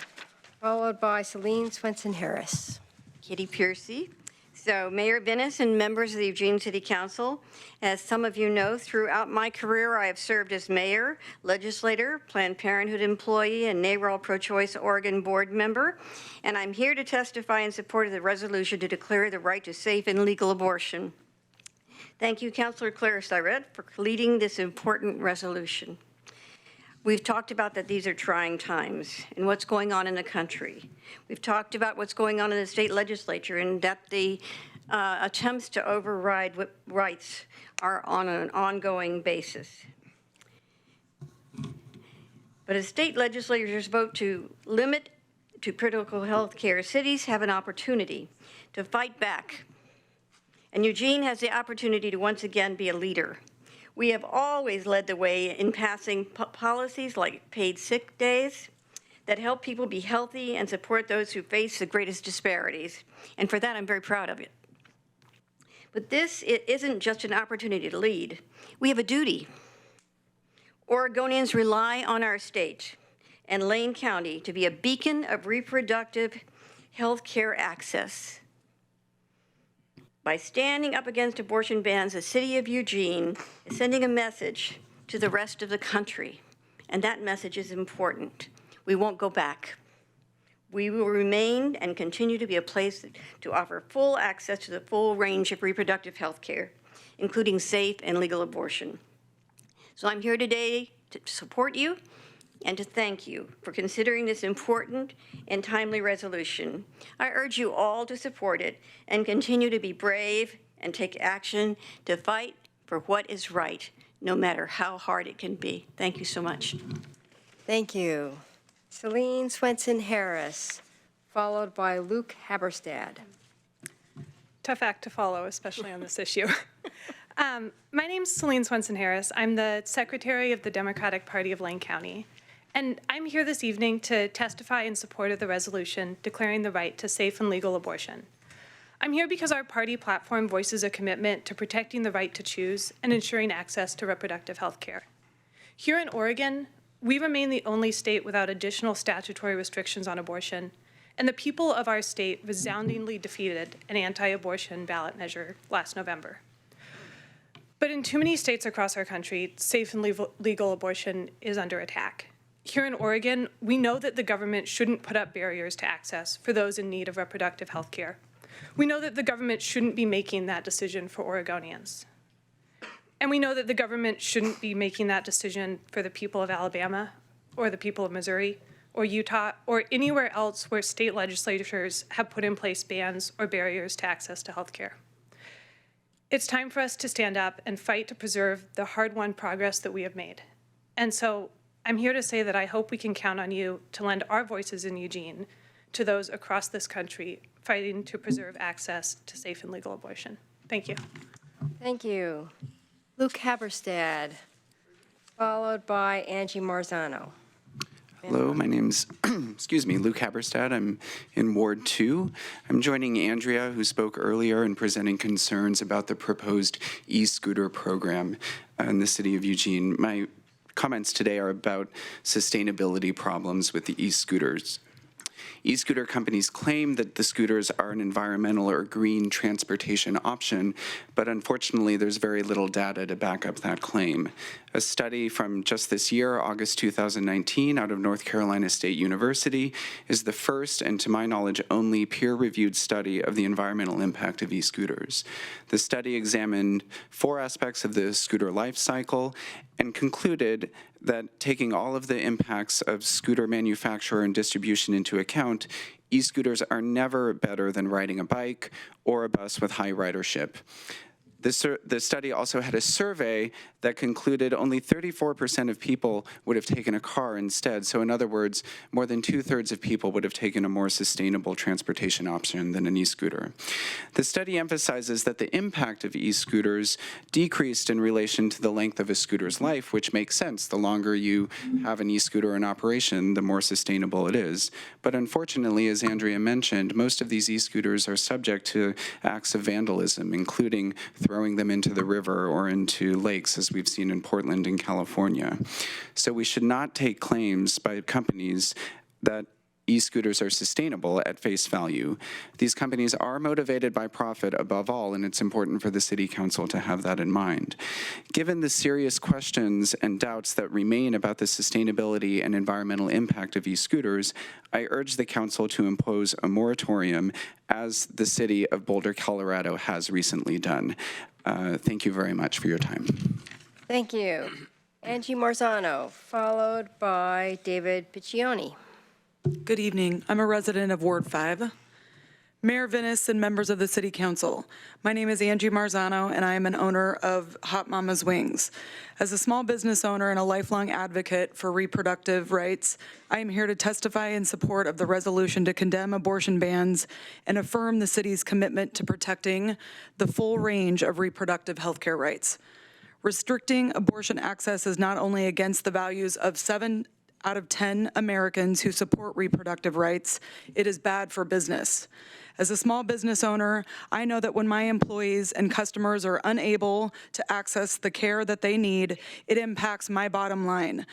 followed by Celine Swenson-Harris. Kitty Piercy. So Mayor Venus and members of the Eugene City Council, as some of you know, throughout my career, I have served as mayor, legislator, Planned Parenthood employee, and NARAL Pro-Choice Oregon board member. And I'm here to testify in support of the resolution to declare the right to safe and legal abortion. Thank you, Councilor Claire Syrett, for leading this important resolution. We've talked about that these are trying times and what's going on in the country. We've talked about what's going on in the state legislature and that the attempts to override rights are on an ongoing basis. But as state legislatures vote to limit to critical health care, cities have an opportunity to fight back. And Eugene has the opportunity to once again be a leader. We have always led the way in passing policies like paid sick days that help people be healthy and support those who face the greatest disparities. And for that, I'm very proud of it. But it isn't just an opportunity to lead. We have a duty. Oregonians rely on our state and Lane County to be a beacon of reproductive health care access. By standing up against abortion bans, the city of Eugene is sending a message to the rest of the country, and that message is important. We won't go back. We will remain and continue to be a place to offer full access to the full range of reproductive health care, including safe and legal abortion. So I'm here today to support you and to thank you for considering this important and timely resolution. I urge you all to support it and continue to be brave and take action to fight for what is right, no matter how hard it can be. Thank you so much. Thank you. Celine Swenson-Harris, followed by Luke Haberstad. Tough act to follow, especially on this issue. My name's Celine Swenson-Harris. I'm the Secretary of the Democratic Party of Lane County. And I'm here this evening to testify in support of the resolution declaring the right to safe and legal abortion. I'm here because our party platform voices a commitment to protecting the right to choose and ensuring access to reproductive health care. Here in Oregon, we remain the only state without additional statutory restrictions on abortion, and the people of our state resoundingly defeated an anti-abortion ballot measure last November. But in too many states across our country, safe and legal abortion is under attack. Here in Oregon, we know that the government shouldn't put up barriers to access for those in need of reproductive health care. We know that the government shouldn't be making that decision for Oregonians. And we know that the government shouldn't be making that decision for the people of Alabama or the people of Missouri or Utah or anywhere else where state legislatures have put in place bans or barriers to access to health care. It's time for us to stand up and fight to preserve the hard-won progress that we have made. And so I'm here to say that I hope we can count on you to lend our voices in Eugene to those across this country fighting to preserve access to safe and legal abortion. Thank you. Thank you. Luke Haberstad, followed by Angie Marzano. Hello, my name's, excuse me, Luke Haberstad. I'm in Ward 2. I'm joining Andrea, who spoke earlier in presenting concerns about the proposed e-scooter program in the city of Eugene. My comments today are about sustainability problems with the e-scooters. E-scooter companies claim that the scooters are an environmental or green transportation option, but unfortunately there's very little data to back up that claim. A study from just this year, August 2019, out of North Carolina State University, is the first and to my knowledge only peer-reviewed study of the environmental impact of e-scooters. The study examined 4 aspects of the scooter life cycle and concluded that taking all of the impacts of scooter manufacture and distribution into account, e-scooters are never better than riding a bike or a bus with high ridership. The study also had a survey that concluded only 34% of people would have taken a car instead. So in other words, more than 2/3 of people would have taken a more sustainable transportation option than an e-scooter. The study emphasizes that the impact of e-scooters decreased in relation to the length of a scooter's life, which makes sense. The longer you have an e-scooter in operation, the more sustainable it is. But unfortunately, as Andrea mentioned, most of these e-scooters are subject to acts of vandalism, including throwing them into the river or into lakes, as we've seen in Portland and California. So we should not take claims by companies that e-scooters are sustainable at face value. These companies are motivated by profit above all, and it's important for the City Council to have that in mind. Given the serious questions and doubts that remain about the sustainability and environmental impact of e-scooters, I urge the Council to impose a moratorium as the City of Boulder, Colorado has recently done. Thank you very much for your time. Thank you. Angie Marzano, followed by David Piccioni. Good evening. I'm a resident of Ward 5. Mayor Venice and members of the City Council, my name is Angie Marzano, and I am an owner of Hot Mama's Wings. As a small business owner and a lifelong advocate for reproductive rights, I am here to testify in support of the resolution to condemn abortion bans and affirm the city's commitment to protecting the full range of reproductive health care rights. Restricting abortion access is not only against the values of 7 out of 10 Americans who support reproductive rights, it is bad for business. As a small business owner, I know that when my employees and customers are unable to access the care that they need, it impacts my bottom line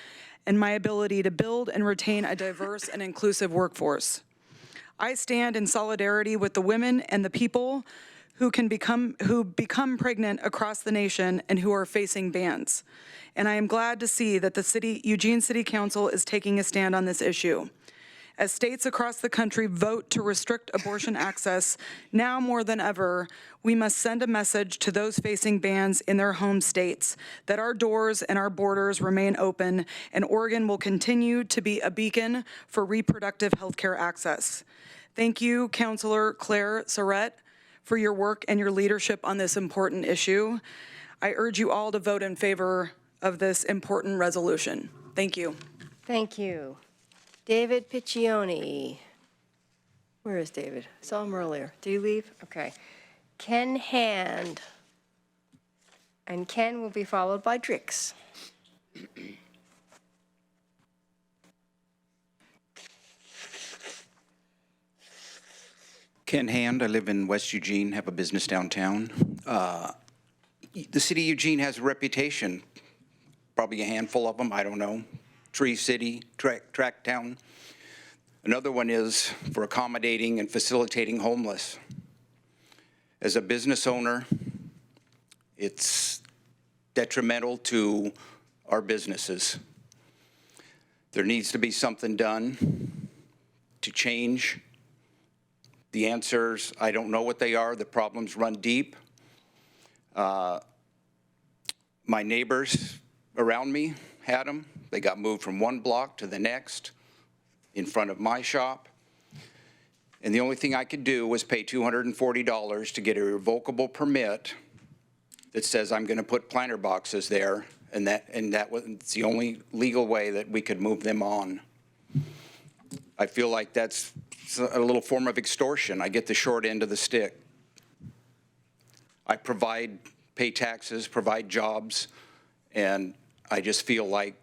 and my ability to build and retain a diverse and inclusive workforce. I stand in solidarity with the women and the people who become pregnant across the nation and who are facing bans. And I am glad to see that the Eugene City Council is taking a stand on this issue. As states across the country vote to restrict abortion access, now more than ever, we must send a message to those facing bans in their home states that our doors and our borders remain open, and Oregon will continue to be a beacon for reproductive health care access. Thank you, Councilor Claire Surratt, for your work and your leadership on this important issue. I urge you all to vote in favor of this important resolution. Thank you. Thank you. David Piccioni. Where is David? I saw him earlier. Did he leave? Okay. Ken Hand. And Ken will be followed by Drix. Ken Hand, I live in West Eugene, have a business downtown. The city of Eugene has a reputation, probably a handful of them, I don't know. Tree City, Track Town. Another one is for accommodating and facilitating homeless. As a business owner, it's detrimental to our businesses. There needs to be something done to change. The answers, I don't know what they are. The problems run deep. My neighbors around me had them. They got moved from one block to the next in front of my shop. And the only thing I could do was pay $240 to get a revocable permit that says I'm going to put planter boxes there, and that was the only legal way that we could move them on. I feel like that's a little form of extortion. I get the short end of the stick. I pay taxes, provide jobs, and I just feel like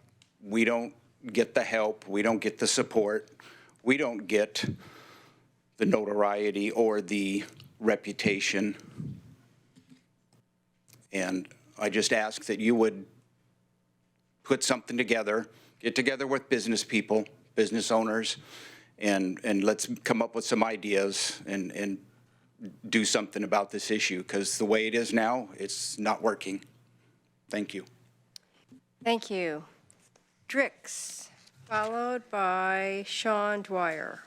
we don't get the help, we don't get the support, we don't get the notoriety or the reputation. And I just ask that you would put something together, get together with business people, business owners, and let's come up with some ideas and do something about this issue, because the way it is now, it's not working. Thank you. Thank you. Drix, followed by Sean Dwyer.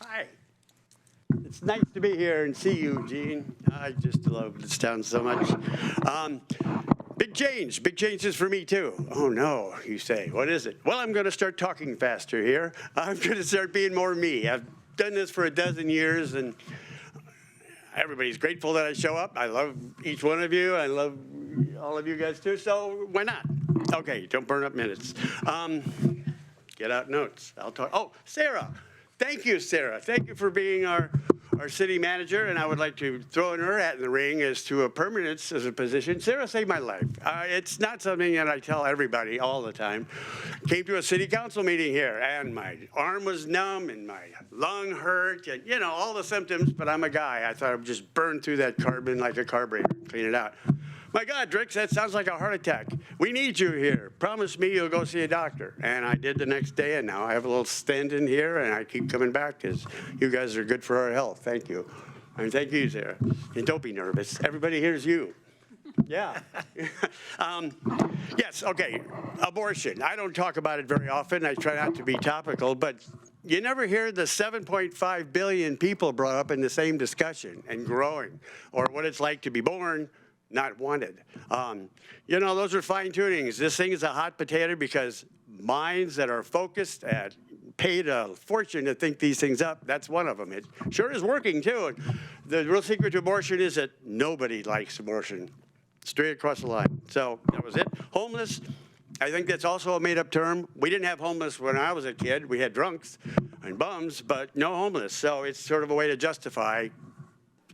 Hi. It's nice to be here and see you, Gene. I just love this town so much. Big changes for me too. Oh no, you say, what is it? Well, I'm gonna start talking faster here. I'm gonna start being more me. I've done this for a dozen years and everybody's grateful that I show up. I love each one of you. I love all of you guys too, so why not? Okay, don't burn up minutes. Get out notes. I'll talk. Oh, Sarah. Thank you, Sarah. Thank you for being our city manager, and I would like to throw in her hat in the ring as to a permanence as a position. Sarah saved my life. It's not something that I tell everybody all the time. Came to a city council meeting here, and my arm was numb, and my lung hurt, and you know, all the symptoms, but I'm a guy. I thought I would just burn through that carbon like a carburetor, clean it out. My God, Drix, that sounds like a heart attack. We need you here. Promise me you'll go see a doctor. And I did the next day, and now I have a little stent in here, and I keep coming back because you guys are good for our health. Thank you. And thank you, Sarah. And don't be nervous. Everybody hears you. Yeah. Yes, okay. Abortion. I don't talk about it very often. I try not to be topical, but you never hear the 7.5 billion people brought up in the same discussion and growing, or what it's like to be born not wanted. You know, those are fine tunings. This thing is a hot potato because minds that are focused at paid a fortune to think these things up. That's one of them. It sure is working too. And the real secret to abortion is that nobody likes abortion. Straight across the line. So that was it. Homeless, I think that's also a made up term. We didn't have homeless when I was a kid. We had drunks and bums, but no homeless. So it's sort of a way to justify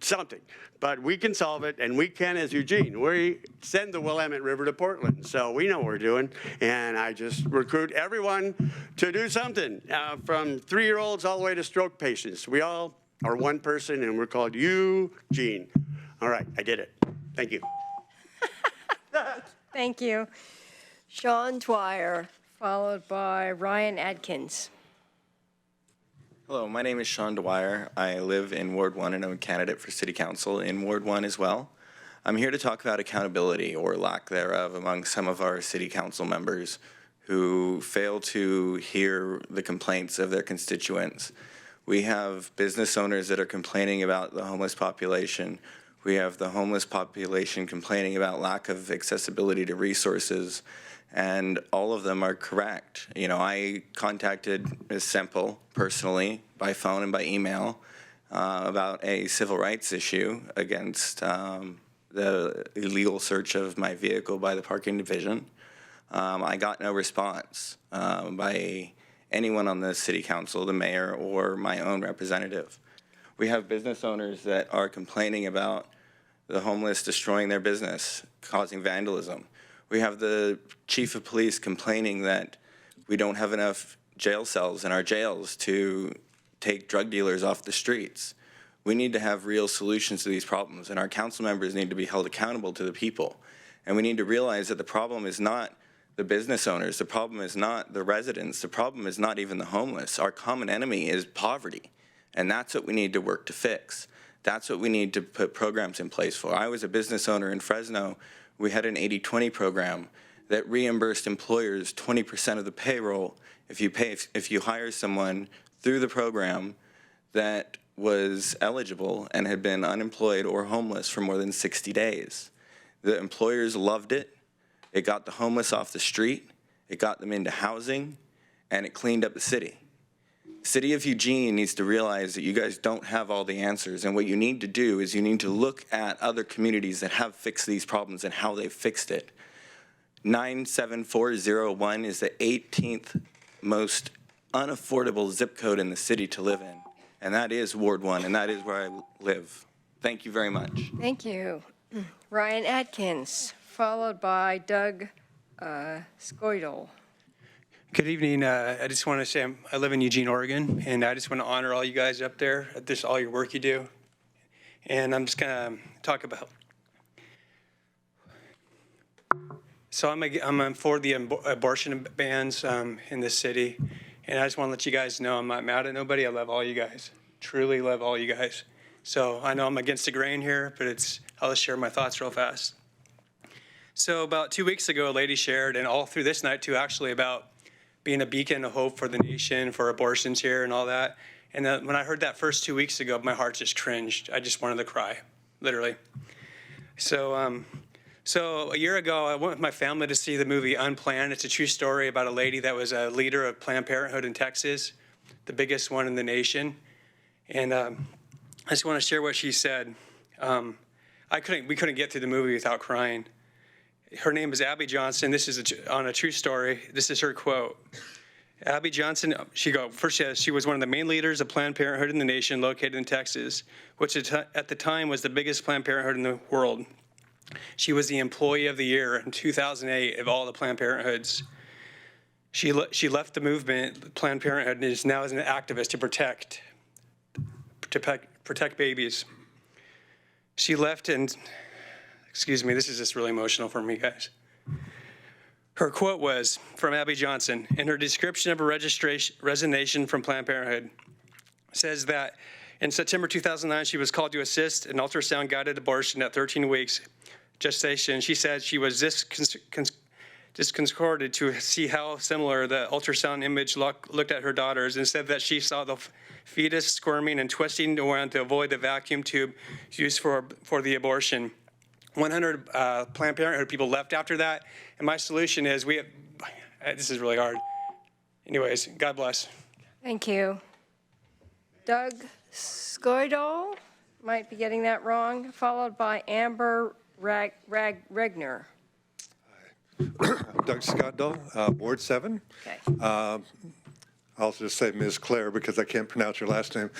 something, but we can solve it, and we can as Eugene. We send the Willamette River to Portland, so we know what we're doing, and I just recruit everyone to do something, from 3-year-olds all the way to stroke patients. We all are one person, and we're called Eugene. All right, I did it. Thank you. Thank you. Sean Dwyer, followed by Ryan Adkins. Hello, my name is Sean Dwyer. I live in Ward 1 and I'm a candidate for City Council in Ward 1 as well. I'm here to talk about accountability or lack thereof among some of our City Council members who fail to hear the complaints of their constituents. We have business owners that are complaining about the homeless population. We have the homeless population complaining about lack of accessibility to resources, and all of them are correct. You know, I contacted Ms. Semple personally by phone and by email about a civil rights issue against the illegal search of my vehicle by the parking division. I got no response by anyone on the city council, the mayor, or my own representative. We have business owners that are complaining about the homeless destroying their business, causing vandalism. We have the chief of police complaining that we don't have enough jail cells in our jails to take drug dealers off the streets. We need to have real solutions to these problems, and our council members need to be held accountable to the people. And we need to realize that the problem is not the business owners, the problem is not the residents, the problem is not even the homeless. Our common enemy is poverty, and that's what we need to work to fix. That's what we need to put programs in place for. I was a business owner in Fresno. We had an 80-20 program that reimbursed employers 20% of the payroll if you hire someone through the program that was eligible and had been unemployed or homeless for more than 60 days. The employers loved it. It got the homeless off the street, it got them into housing, and it cleaned up the city. The city of Eugene needs to realize that you guys don't have all the answers, and what you need to do is you need to look at other communities that have fixed these problems and how they fixed it. 97401 is the 18th most unaffordable zip code in the city to live in, and that is Ward 1, and that is where I live. Thank you very much. Thank you. Ryan Adkins, followed by Doug Skoidel. Good evening. I just want to say I live in Eugene, Oregon, and I just want to honor all you guys up there, all your work you do. And I'm just going to talk about. So I'm for the abortion bans in this city, and I just want to let you guys know I'm not mad at nobody. I love all you guys. Truly love all you guys. So I know I'm against the grain here, but I'll just share my thoughts real fast. So about 2 weeks ago, a lady shared, and all through this night too, actually, about being a beacon of hope for the nation, for abortions here and all that. And then when I heard that first 2 weeks ago, my heart just cringed. I just wanted to cry, literally. So a year ago, I went with my family to see the movie Unplanned. It's a true story about a lady that was a leader of Planned Parenthood in Texas, the biggest one in the nation. And I just want to share what she said. We couldn't get through the movie without crying. Her name is Abby Johnson. This is on a true story. This is her quote. Abby Johnson, first she was one of the main leaders of Planned Parenthood in the nation, located in Texas, which at the time was the biggest Planned Parenthood in the world. She was the Employee of the Year in 2008 of all the Planned Parenthoods. She left the movement, Planned Parenthood, and is now as an activist to protect babies. She left and, excuse me, this is just really emotional for me, guys. Her quote was from Abby Johnson, in her description of her resignation from Planned Parenthood, says that in September 2009, she was called to assist an ultrasound-guided abortion at 13 weeks gestation. She said she was disconcerted to see how similar the ultrasound image looked at her daughters, and said that she saw the fetus squirming and twisting around to avoid the vacuum tube used for the abortion. 100 Planned Parenthood people left after that, and my solution is this is really hard. Anyways, God bless. Thank you. Doug Skoidel, might be getting that wrong, followed by Amber Regner. Doug Skoidel, Ward 7. Okay. I'll just say Ms. Claire because I can't pronounce your last name,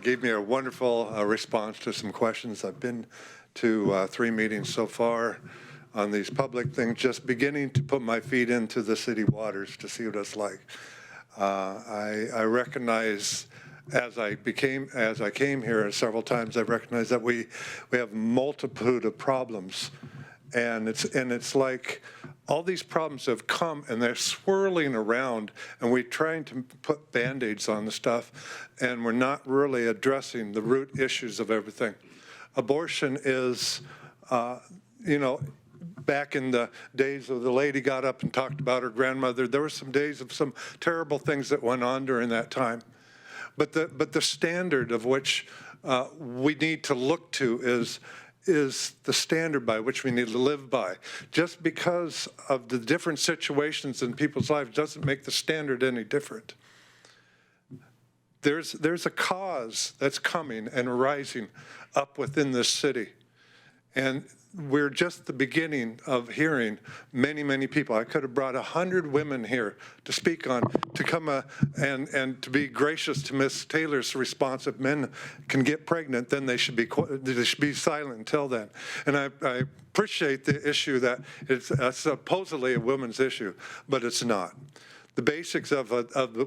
gave me a wonderful response to some questions. I've been to 3 meetings so far on these public things, just beginning to put my feet into the city waters to see what it's like. I recognize as I came here several times, I recognize that we have a multitude of problems, and it's like all these problems have come and they're swirling around, and we're trying to put Band-Aids on the stuff, and we're not really addressing the root issues of everything. Abortion is, back in the days of the lady got up and talked about her grandmother, there were some days of some terrible things that went on during that time. But the standard of which we need to look to is the standard by which we need to live by. Just because of the different situations in people's lives doesn't make the standard any different. There's a cause that's coming and rising up within this city. And we're just the beginning of hearing many, many people. I could have brought 100 women here to speak on, to come and to be gracious to Ms. Taylor's response. If men can get pregnant, then they should be silent until then. And I appreciate the issue that it's supposedly a women's issue, but it's not. The basics of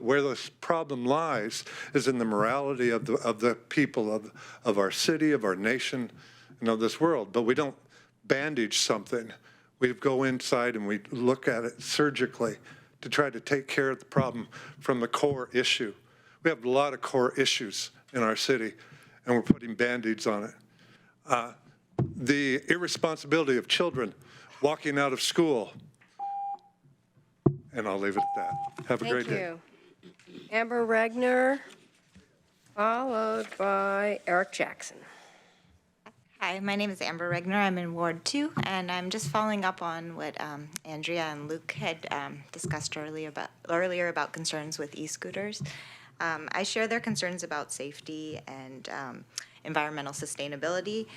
where this problem lies is in the morality of the people of our city, of our nation, and of this world. But we don't bandage something. We go inside and we look at it surgically to try to take care of the problem from the core issue. We have a lot of core issues in our city, and we're putting Band-Aids on it. The irresponsibility of children walking out of school. And I'll leave it at that. Have a great day. Thank you. Amber Regner, followed by Eric Jackson. Hi, my name is Amber Regner. I'm in Ward 2, and I'm just following up on what Andrea and Luke had discussed earlier about concerns with e-scooters. I share their concerns about safety and environmental sustainability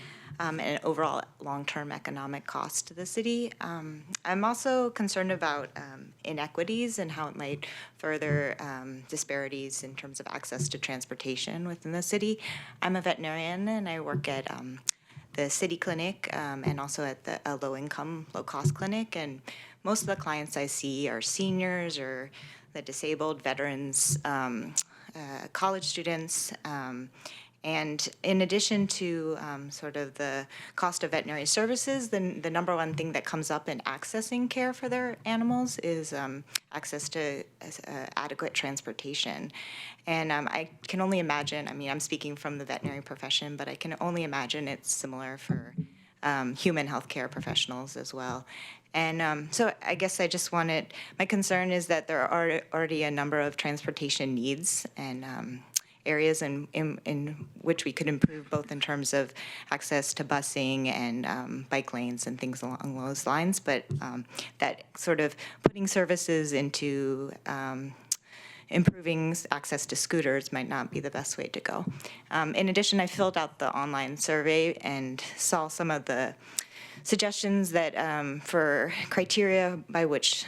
and overall long-term economic cost to the city. I'm also concerned about inequities and how it might further disparities in terms of access to transportation within the city. I'm a veterinarian, and I work at the city clinic and also at a low-income, low-cost clinic. And most of the clients I see are seniors or the disabled, veterans, college students. And in addition to sort of the cost of veterinary services, the number one thing that comes up in accessing care for their animals is access to adequate transportation. And I can only imagine, I mean, I'm speaking from the veterinary profession, but I can only imagine it's similar for human healthcare professionals as well. And so I guess I just wanted, my concern is that there are already a number of transportation needs and areas in which we could improve, both in terms of access to busing and bike lanes and things along those lines, but that sort of putting services into improving access to scooters might not be the best way to go. In addition, I filled out the online survey and saw some of the suggestions that for criteria by which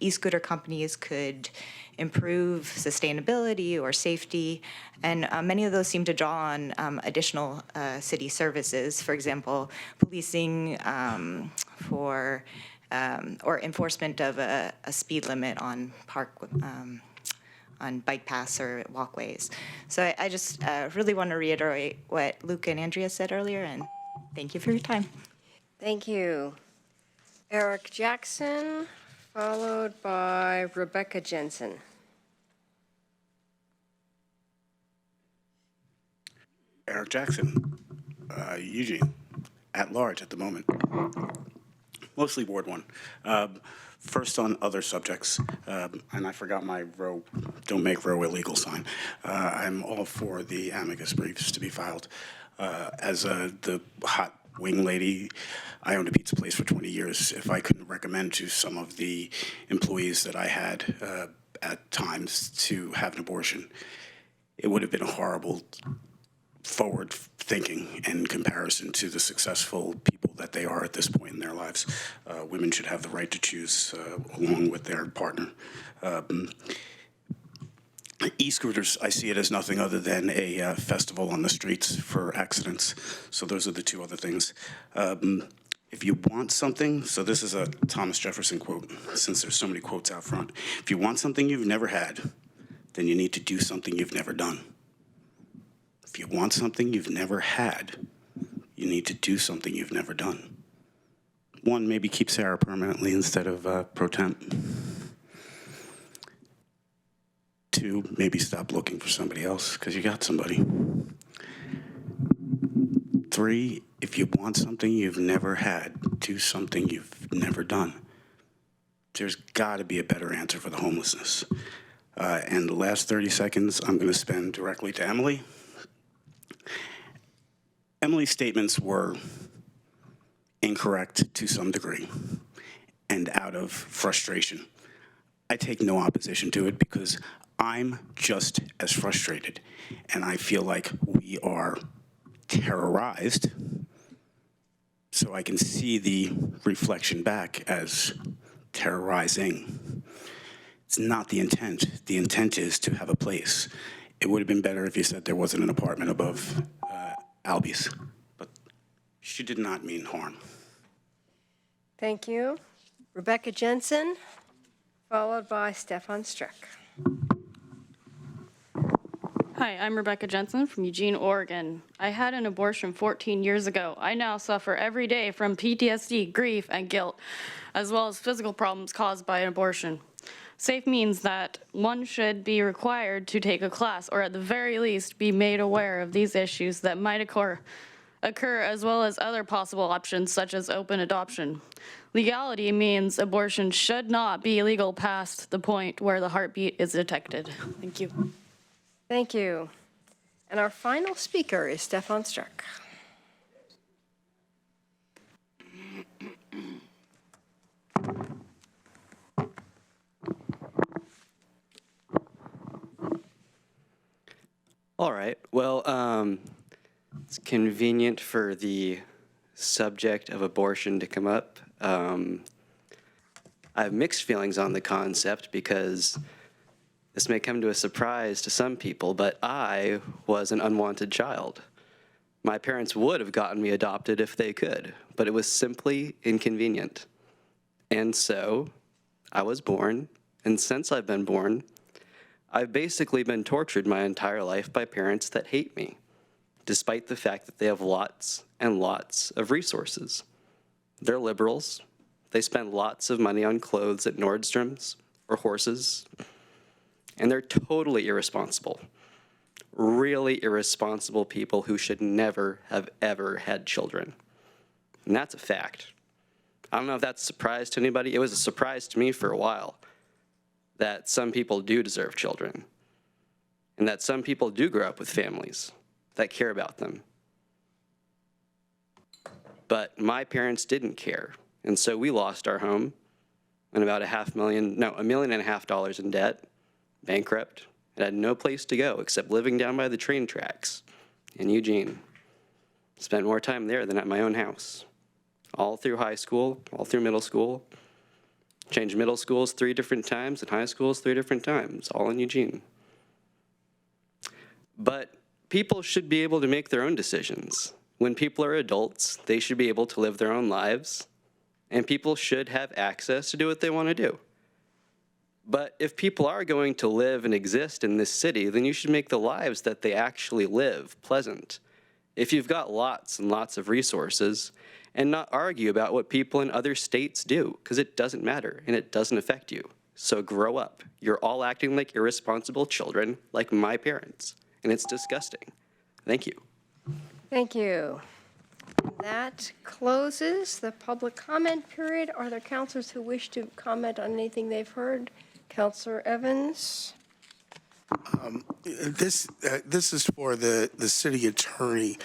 e-scooter companies could improve sustainability or safety, and many of those seem to draw on additional city services, for example, policing for or enforcement of a speed limit on on bike paths or walkways. So I just really want to reiterate what Luke and Andrea said earlier, and thank you for your time. Thank you. Eric Jackson, followed by Rebecca Jensen. Eric Jackson, Eugene, at large at the moment. Mostly Ward 1. First on other subjects, and I forgot my row, don't make row illegal sign. I'm all for the amicus briefs to be filed. As the hot wing lady, I owned a pizza place for 20 years. If I couldn't recommend to some of the employees that I had at times to have an abortion, it would have been a horrible forward thinking in comparison to the successful people that they are at this point in their lives. Women should have the right to choose along with their partner. E-scooters, I see it as nothing other than a festival on the streets for accidents. So those are the two other things. If you want something, so this is a Thomas Jefferson quote, since there's so many quotes out front. If you want something you've never had, then you need to do something you've never done. If you want something you've never had, you need to do something you've never done. One, maybe keep Sarah permanently instead of pro temp. Two, maybe stop looking for somebody else because you got somebody. Three, if you want something you've never had, do something you've never done. There's got to be a better answer for the homelessness. And the last 30 seconds, I'm going to spend directly to Emily. Emily's statements were incorrect to some degree and out of frustration. I take no opposition to it because I'm just as frustrated, and I feel like we are terrorized, so I can see the reflection back as terrorizing. It's not the intent. The intent is to have a place. It would have been better if you said there wasn't an apartment above Albie's, but she did not mean harm. Thank you. Rebecca Jensen, followed by Stefan Strick. Hi, I'm Rebecca Jensen from Eugene, Oregon. I had an abortion 14 years ago. I now suffer every day from PTSD, grief, and guilt, as well as physical problems caused by an abortion. SAFE means that one should be required to take a class, or at the very least be made aware of these issues that might occur, as well as other possible options such as open adoption. Legality means abortion should not be illegal past the point where the heartbeat is detected. Thank you. Thank you. And our final speaker is Stefan Strick. All right. Well, it's convenient for the subject of abortion to come up. I have mixed feelings on the concept because this may come to a surprise to some people, but I was an unwanted child. My parents would have gotten me adopted if they could, but it was simply inconvenient. And so I was born, and since I've been born, I've basically been tortured my entire life by parents that hate me, despite the fact that they have lots and lots of resources. They're liberals. They spend lots of money on clothes at Nordstrom's or horses, and they're totally irresponsible. Really irresponsible people who should never have ever had children. And that's a fact. I don't know if that's a surprise to anybody. It was a surprise to me for a while that some people do deserve children and that some people do grow up with families that care about them. But my parents didn't care, and so we lost our home and about $1.5 million in debt, bankrupt, and had no place to go except living down by the train tracks in Eugene. Spent more time there than at my own house. All through high school, all through middle school. Changed middle schools 3 different times and high schools 3 different times, all in Eugene. But people should be able to make their own decisions. When people are adults, they should be able to live their own lives, and people should have access to do what they want to do. But if people are going to live and exist in this city, then you should make the lives that they actually live pleasant. If you've got lots and lots of resources, and not argue about what people in other states do, because it doesn't matter and it doesn't affect you. So grow up. You're all acting like irresponsible children, like my parents, and it's disgusting. Thank you. Thank you. That closes the public comment period. Are there counselors who wish to comment on anything they've heard? Counselor Evans. This is for the city attorney.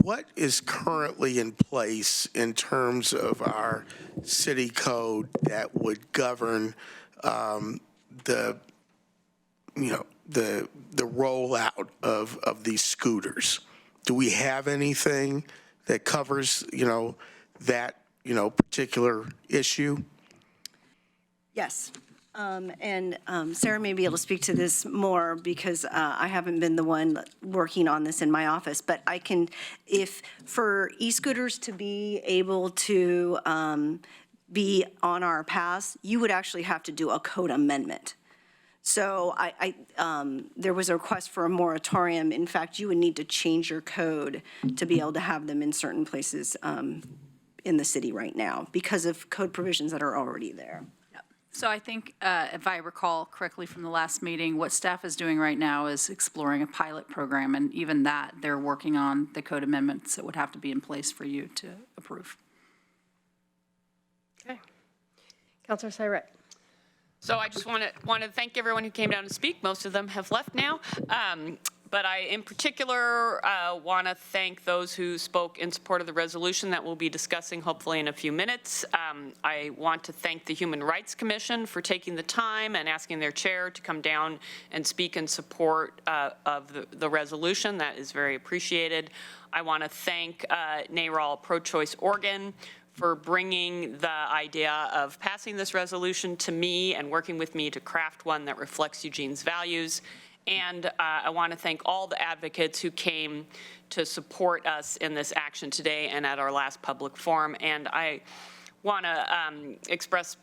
What is currently in place in terms of our city code that would govern the rollout of these scooters? Do we have anything that covers that particular issue? Yes. Sarah may be able to speak to this more because I haven't been the one working on this in my office, but I can, if for e-scooters to be able to be on our paths, you would actually have to do a code amendment. So there was a request for a moratorium. In fact, you would need to change your code to be able to have them in certain places in the city right now because of code provisions that are already there. So I think, if I recall correctly from the last meeting, what staff is doing right now is exploring a pilot program, and even that, they're working on the code amendments that would have to be in place for you to approve. Okay. Councilor Syret. So I just want to thank everyone who came down to speak. Most of them have left now. But I, in particular, want to thank those who spoke in support of the resolution that we'll be discussing hopefully in a few minutes. I want to thank the Human Rights Commission for taking the time and asking their chair to come down and speak in support of the resolution. That is very appreciated. I want to thank NARAL Pro-Choice Oregon for bringing the idea of passing this resolution to me and working with me to craft one that reflects Eugene's values. And I want to thank all the advocates who came to support us in this action today and at our last public forum. And I want to express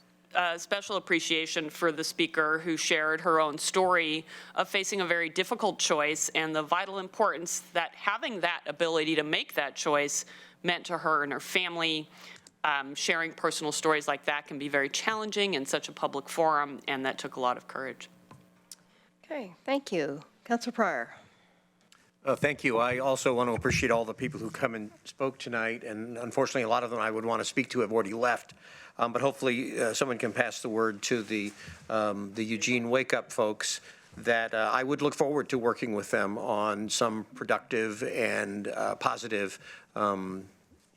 special appreciation for the speaker who shared her own story of facing a very difficult choice and the vital importance that having that ability to make that choice meant to her and her family. Sharing personal stories like that can be very challenging in such a public forum, and that took a lot of courage. Okay, thank you. Councilor Pryor. Thank you. I also want to appreciate all the people who come and spoke tonight, and unfortunately a lot of them I would want to speak to have already left. But hopefully someone can pass the word to the Eugene Wake Up folks that I would look forward to working with them on some productive and positive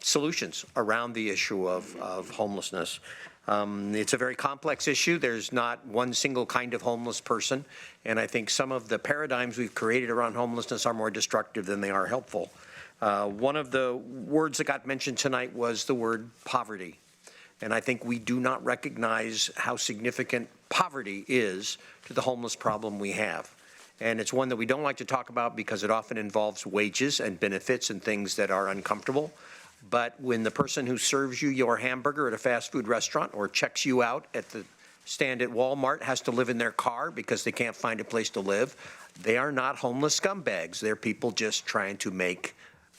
solutions around the issue of homelessness. It's a very complex issue. There's not one single kind of homeless person, and I think some of the paradigms we've created around homelessness are more destructive than they are helpful. One of the words that got mentioned tonight was the word poverty, and I think we do not recognize how significant poverty is to the homeless problem we have. And it's one that we don't like to talk about because it often involves wages and benefits and things that are uncomfortable. But when the person who serves you your hamburger at a fast food restaurant or checks you out at the stand at Walmart has to live in their car because they can't find a place to live, they are not homeless scumbags. They're people just trying to make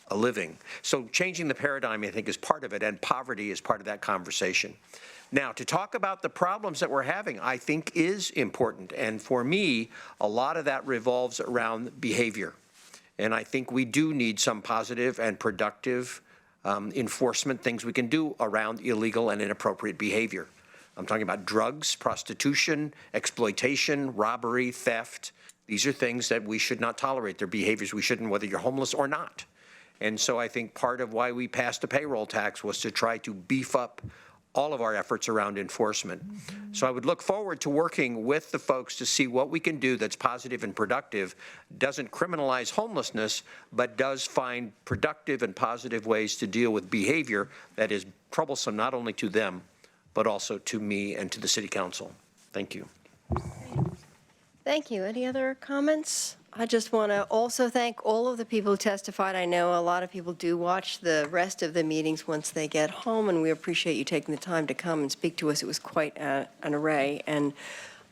a living. So changing the paradigm, I think, is part of it, and poverty is part of that conversation. Now, to talk about the problems that we're having, I think is important. And for me, a lot of that revolves around behavior. And I think we do need some positive and productive enforcement, things we can do around illegal and inappropriate behavior. I'm talking about drugs, prostitution, exploitation, robbery, theft. These are things that we should not tolerate. They're behaviors we shouldn't, whether you're homeless or not. And so I think part of why we passed a payroll tax was to try to beef up all of our efforts around enforcement. So I would look forward to working with the folks to see what we can do that's positive and productive, doesn't criminalize homelessness, but does find productive and positive ways to deal with behavior that is troublesome not only to them, but also to me and to the City Council. Thank you. Thank you. Any other comments? I just want to also thank all of the people who testified. I know a lot of people do watch the rest of the meetings once they get home, and we appreciate you taking the time to come and speak to us. It was quite an array. And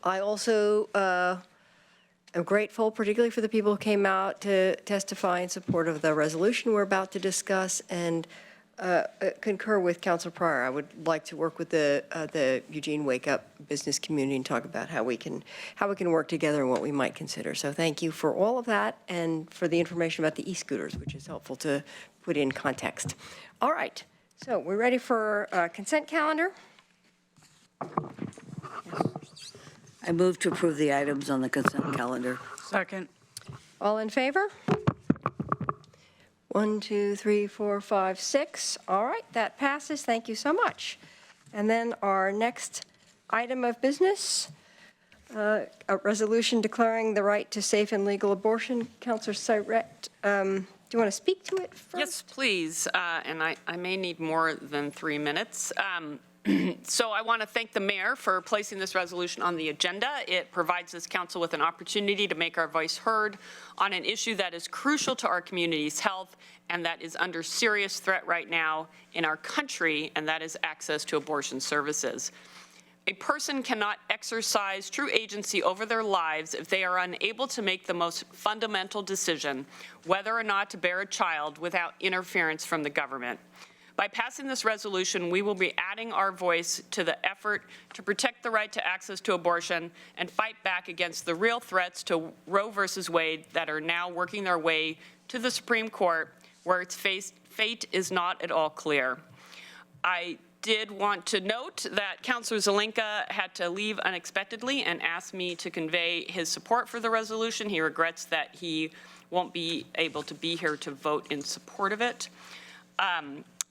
I also am grateful, particularly for the people who came out to testify in support of the resolution we're about to discuss, and concur with Councilor Pryor. I would like to work with the Eugene Wake Up business community and talk about how we can work together and what we might consider. So thank you for all of that and for the information about the e-scooters, which is helpful to put in context. All right, so we're ready for consent calendar. I move to approve the items on the consent calendar. Second. All in favor? 1, 2, 3, 4, 5, 6. All right, that passes. Thank you so much. And then our next item of business, a resolution declaring the right to safe and legal abortion. Councilor Syrett, do you want to speak to it first? Yes, please. And I may need more than 3 minutes. So I want to thank the mayor for placing this resolution on the agenda. It provides this council with an opportunity to make our voice heard on an issue that is crucial to our community's health and that is under serious threat right now in our country, and that is access to abortion services. A person cannot exercise true agency over their lives if they are unable to make the most fundamental decision, whether or not to bear a child, without interference from the government. By passing this resolution, we will be adding our voice to the effort to protect the right to access to abortion and fight back against the real threats to Roe versus Wade that are now working their way to the Supreme Court, where its fate is not at all clear. I did want to note that Councilor Zelenka had to leave unexpectedly and asked me to convey his support for the resolution. He regrets that he won't be able to be here to vote in support of it.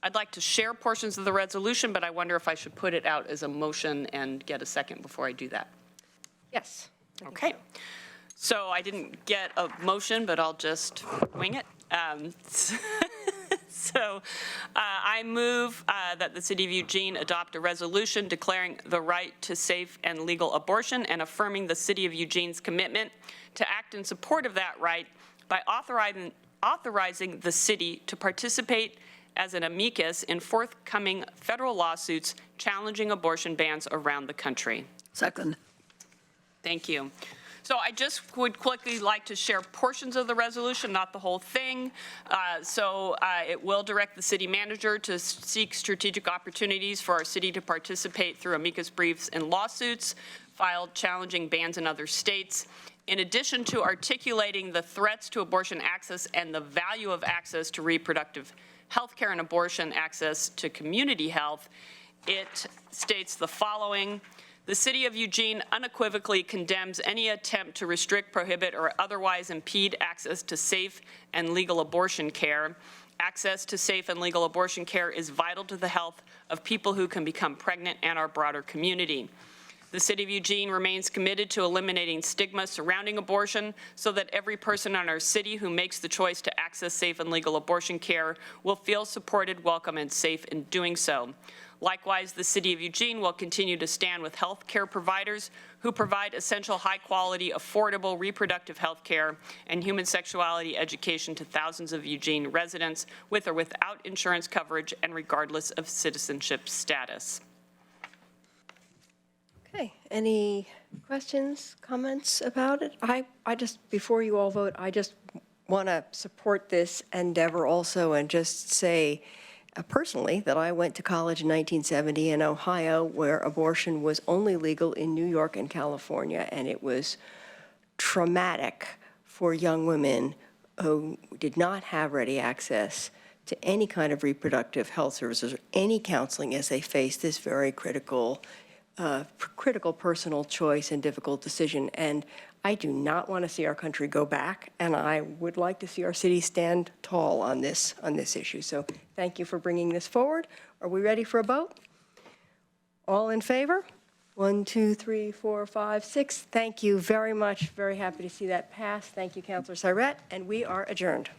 I'd like to share portions of the resolution, but I wonder if I should put it out as a motion and get a second before I do that. Yes. Okay. So I didn't get a motion, but I'll just wing it. So I move that the City of Eugene adopt a resolution declaring the right to safe and legal abortion and affirming the City of Eugene's commitment to act in support of that right by authorizing the city to participate as an amicus in forthcoming federal lawsuits challenging abortion bans around the country. Second. Thank you. So I just would quickly like to share portions of the resolution, not the whole thing. It will direct the city manager to seek strategic opportunities for our city to participate through amicus briefs and lawsuits filed challenging bans in other states. In addition to articulating the threats to abortion access and the value of access to reproductive health care and abortion access to community health, it states the following. The City of Eugene unequivocally condemns any attempt to restrict, prohibit, or otherwise impede access to safe and legal abortion care. Access to safe and legal abortion care is vital to the health of people who can become pregnant and our broader community. The City of Eugene remains committed to eliminating stigma surrounding abortion so that every person in our city who makes the choice to access safe and legal abortion care will feel supported, welcome, and safe in doing so. Likewise, the City of Eugene will continue to stand with health care providers who provide essential, high-quality, affordable reproductive health care and human sexuality education to thousands of Eugene residents with or without insurance coverage and regardless of citizenship status. Okay, any questions, comments about it? I just, before you all vote, I just want to support this endeavor also and just say personally that I went to college in 1970 in Ohio, where abortion was only legal in New York and California, and it was traumatic for young women who did not have ready access to any kind of reproductive health services or any counseling as they faced this very critical personal choice and difficult decision. And I do not want to see our country go back, and I would like to see our city stand tall on this issue. So thank you for bringing this forward. Are we ready for a vote? All in favor? 1, 2, 3, 4, 5, 6. Thank you very much. Very happy to see that pass. Thank you, Councilor Syrett, and we are adjourned.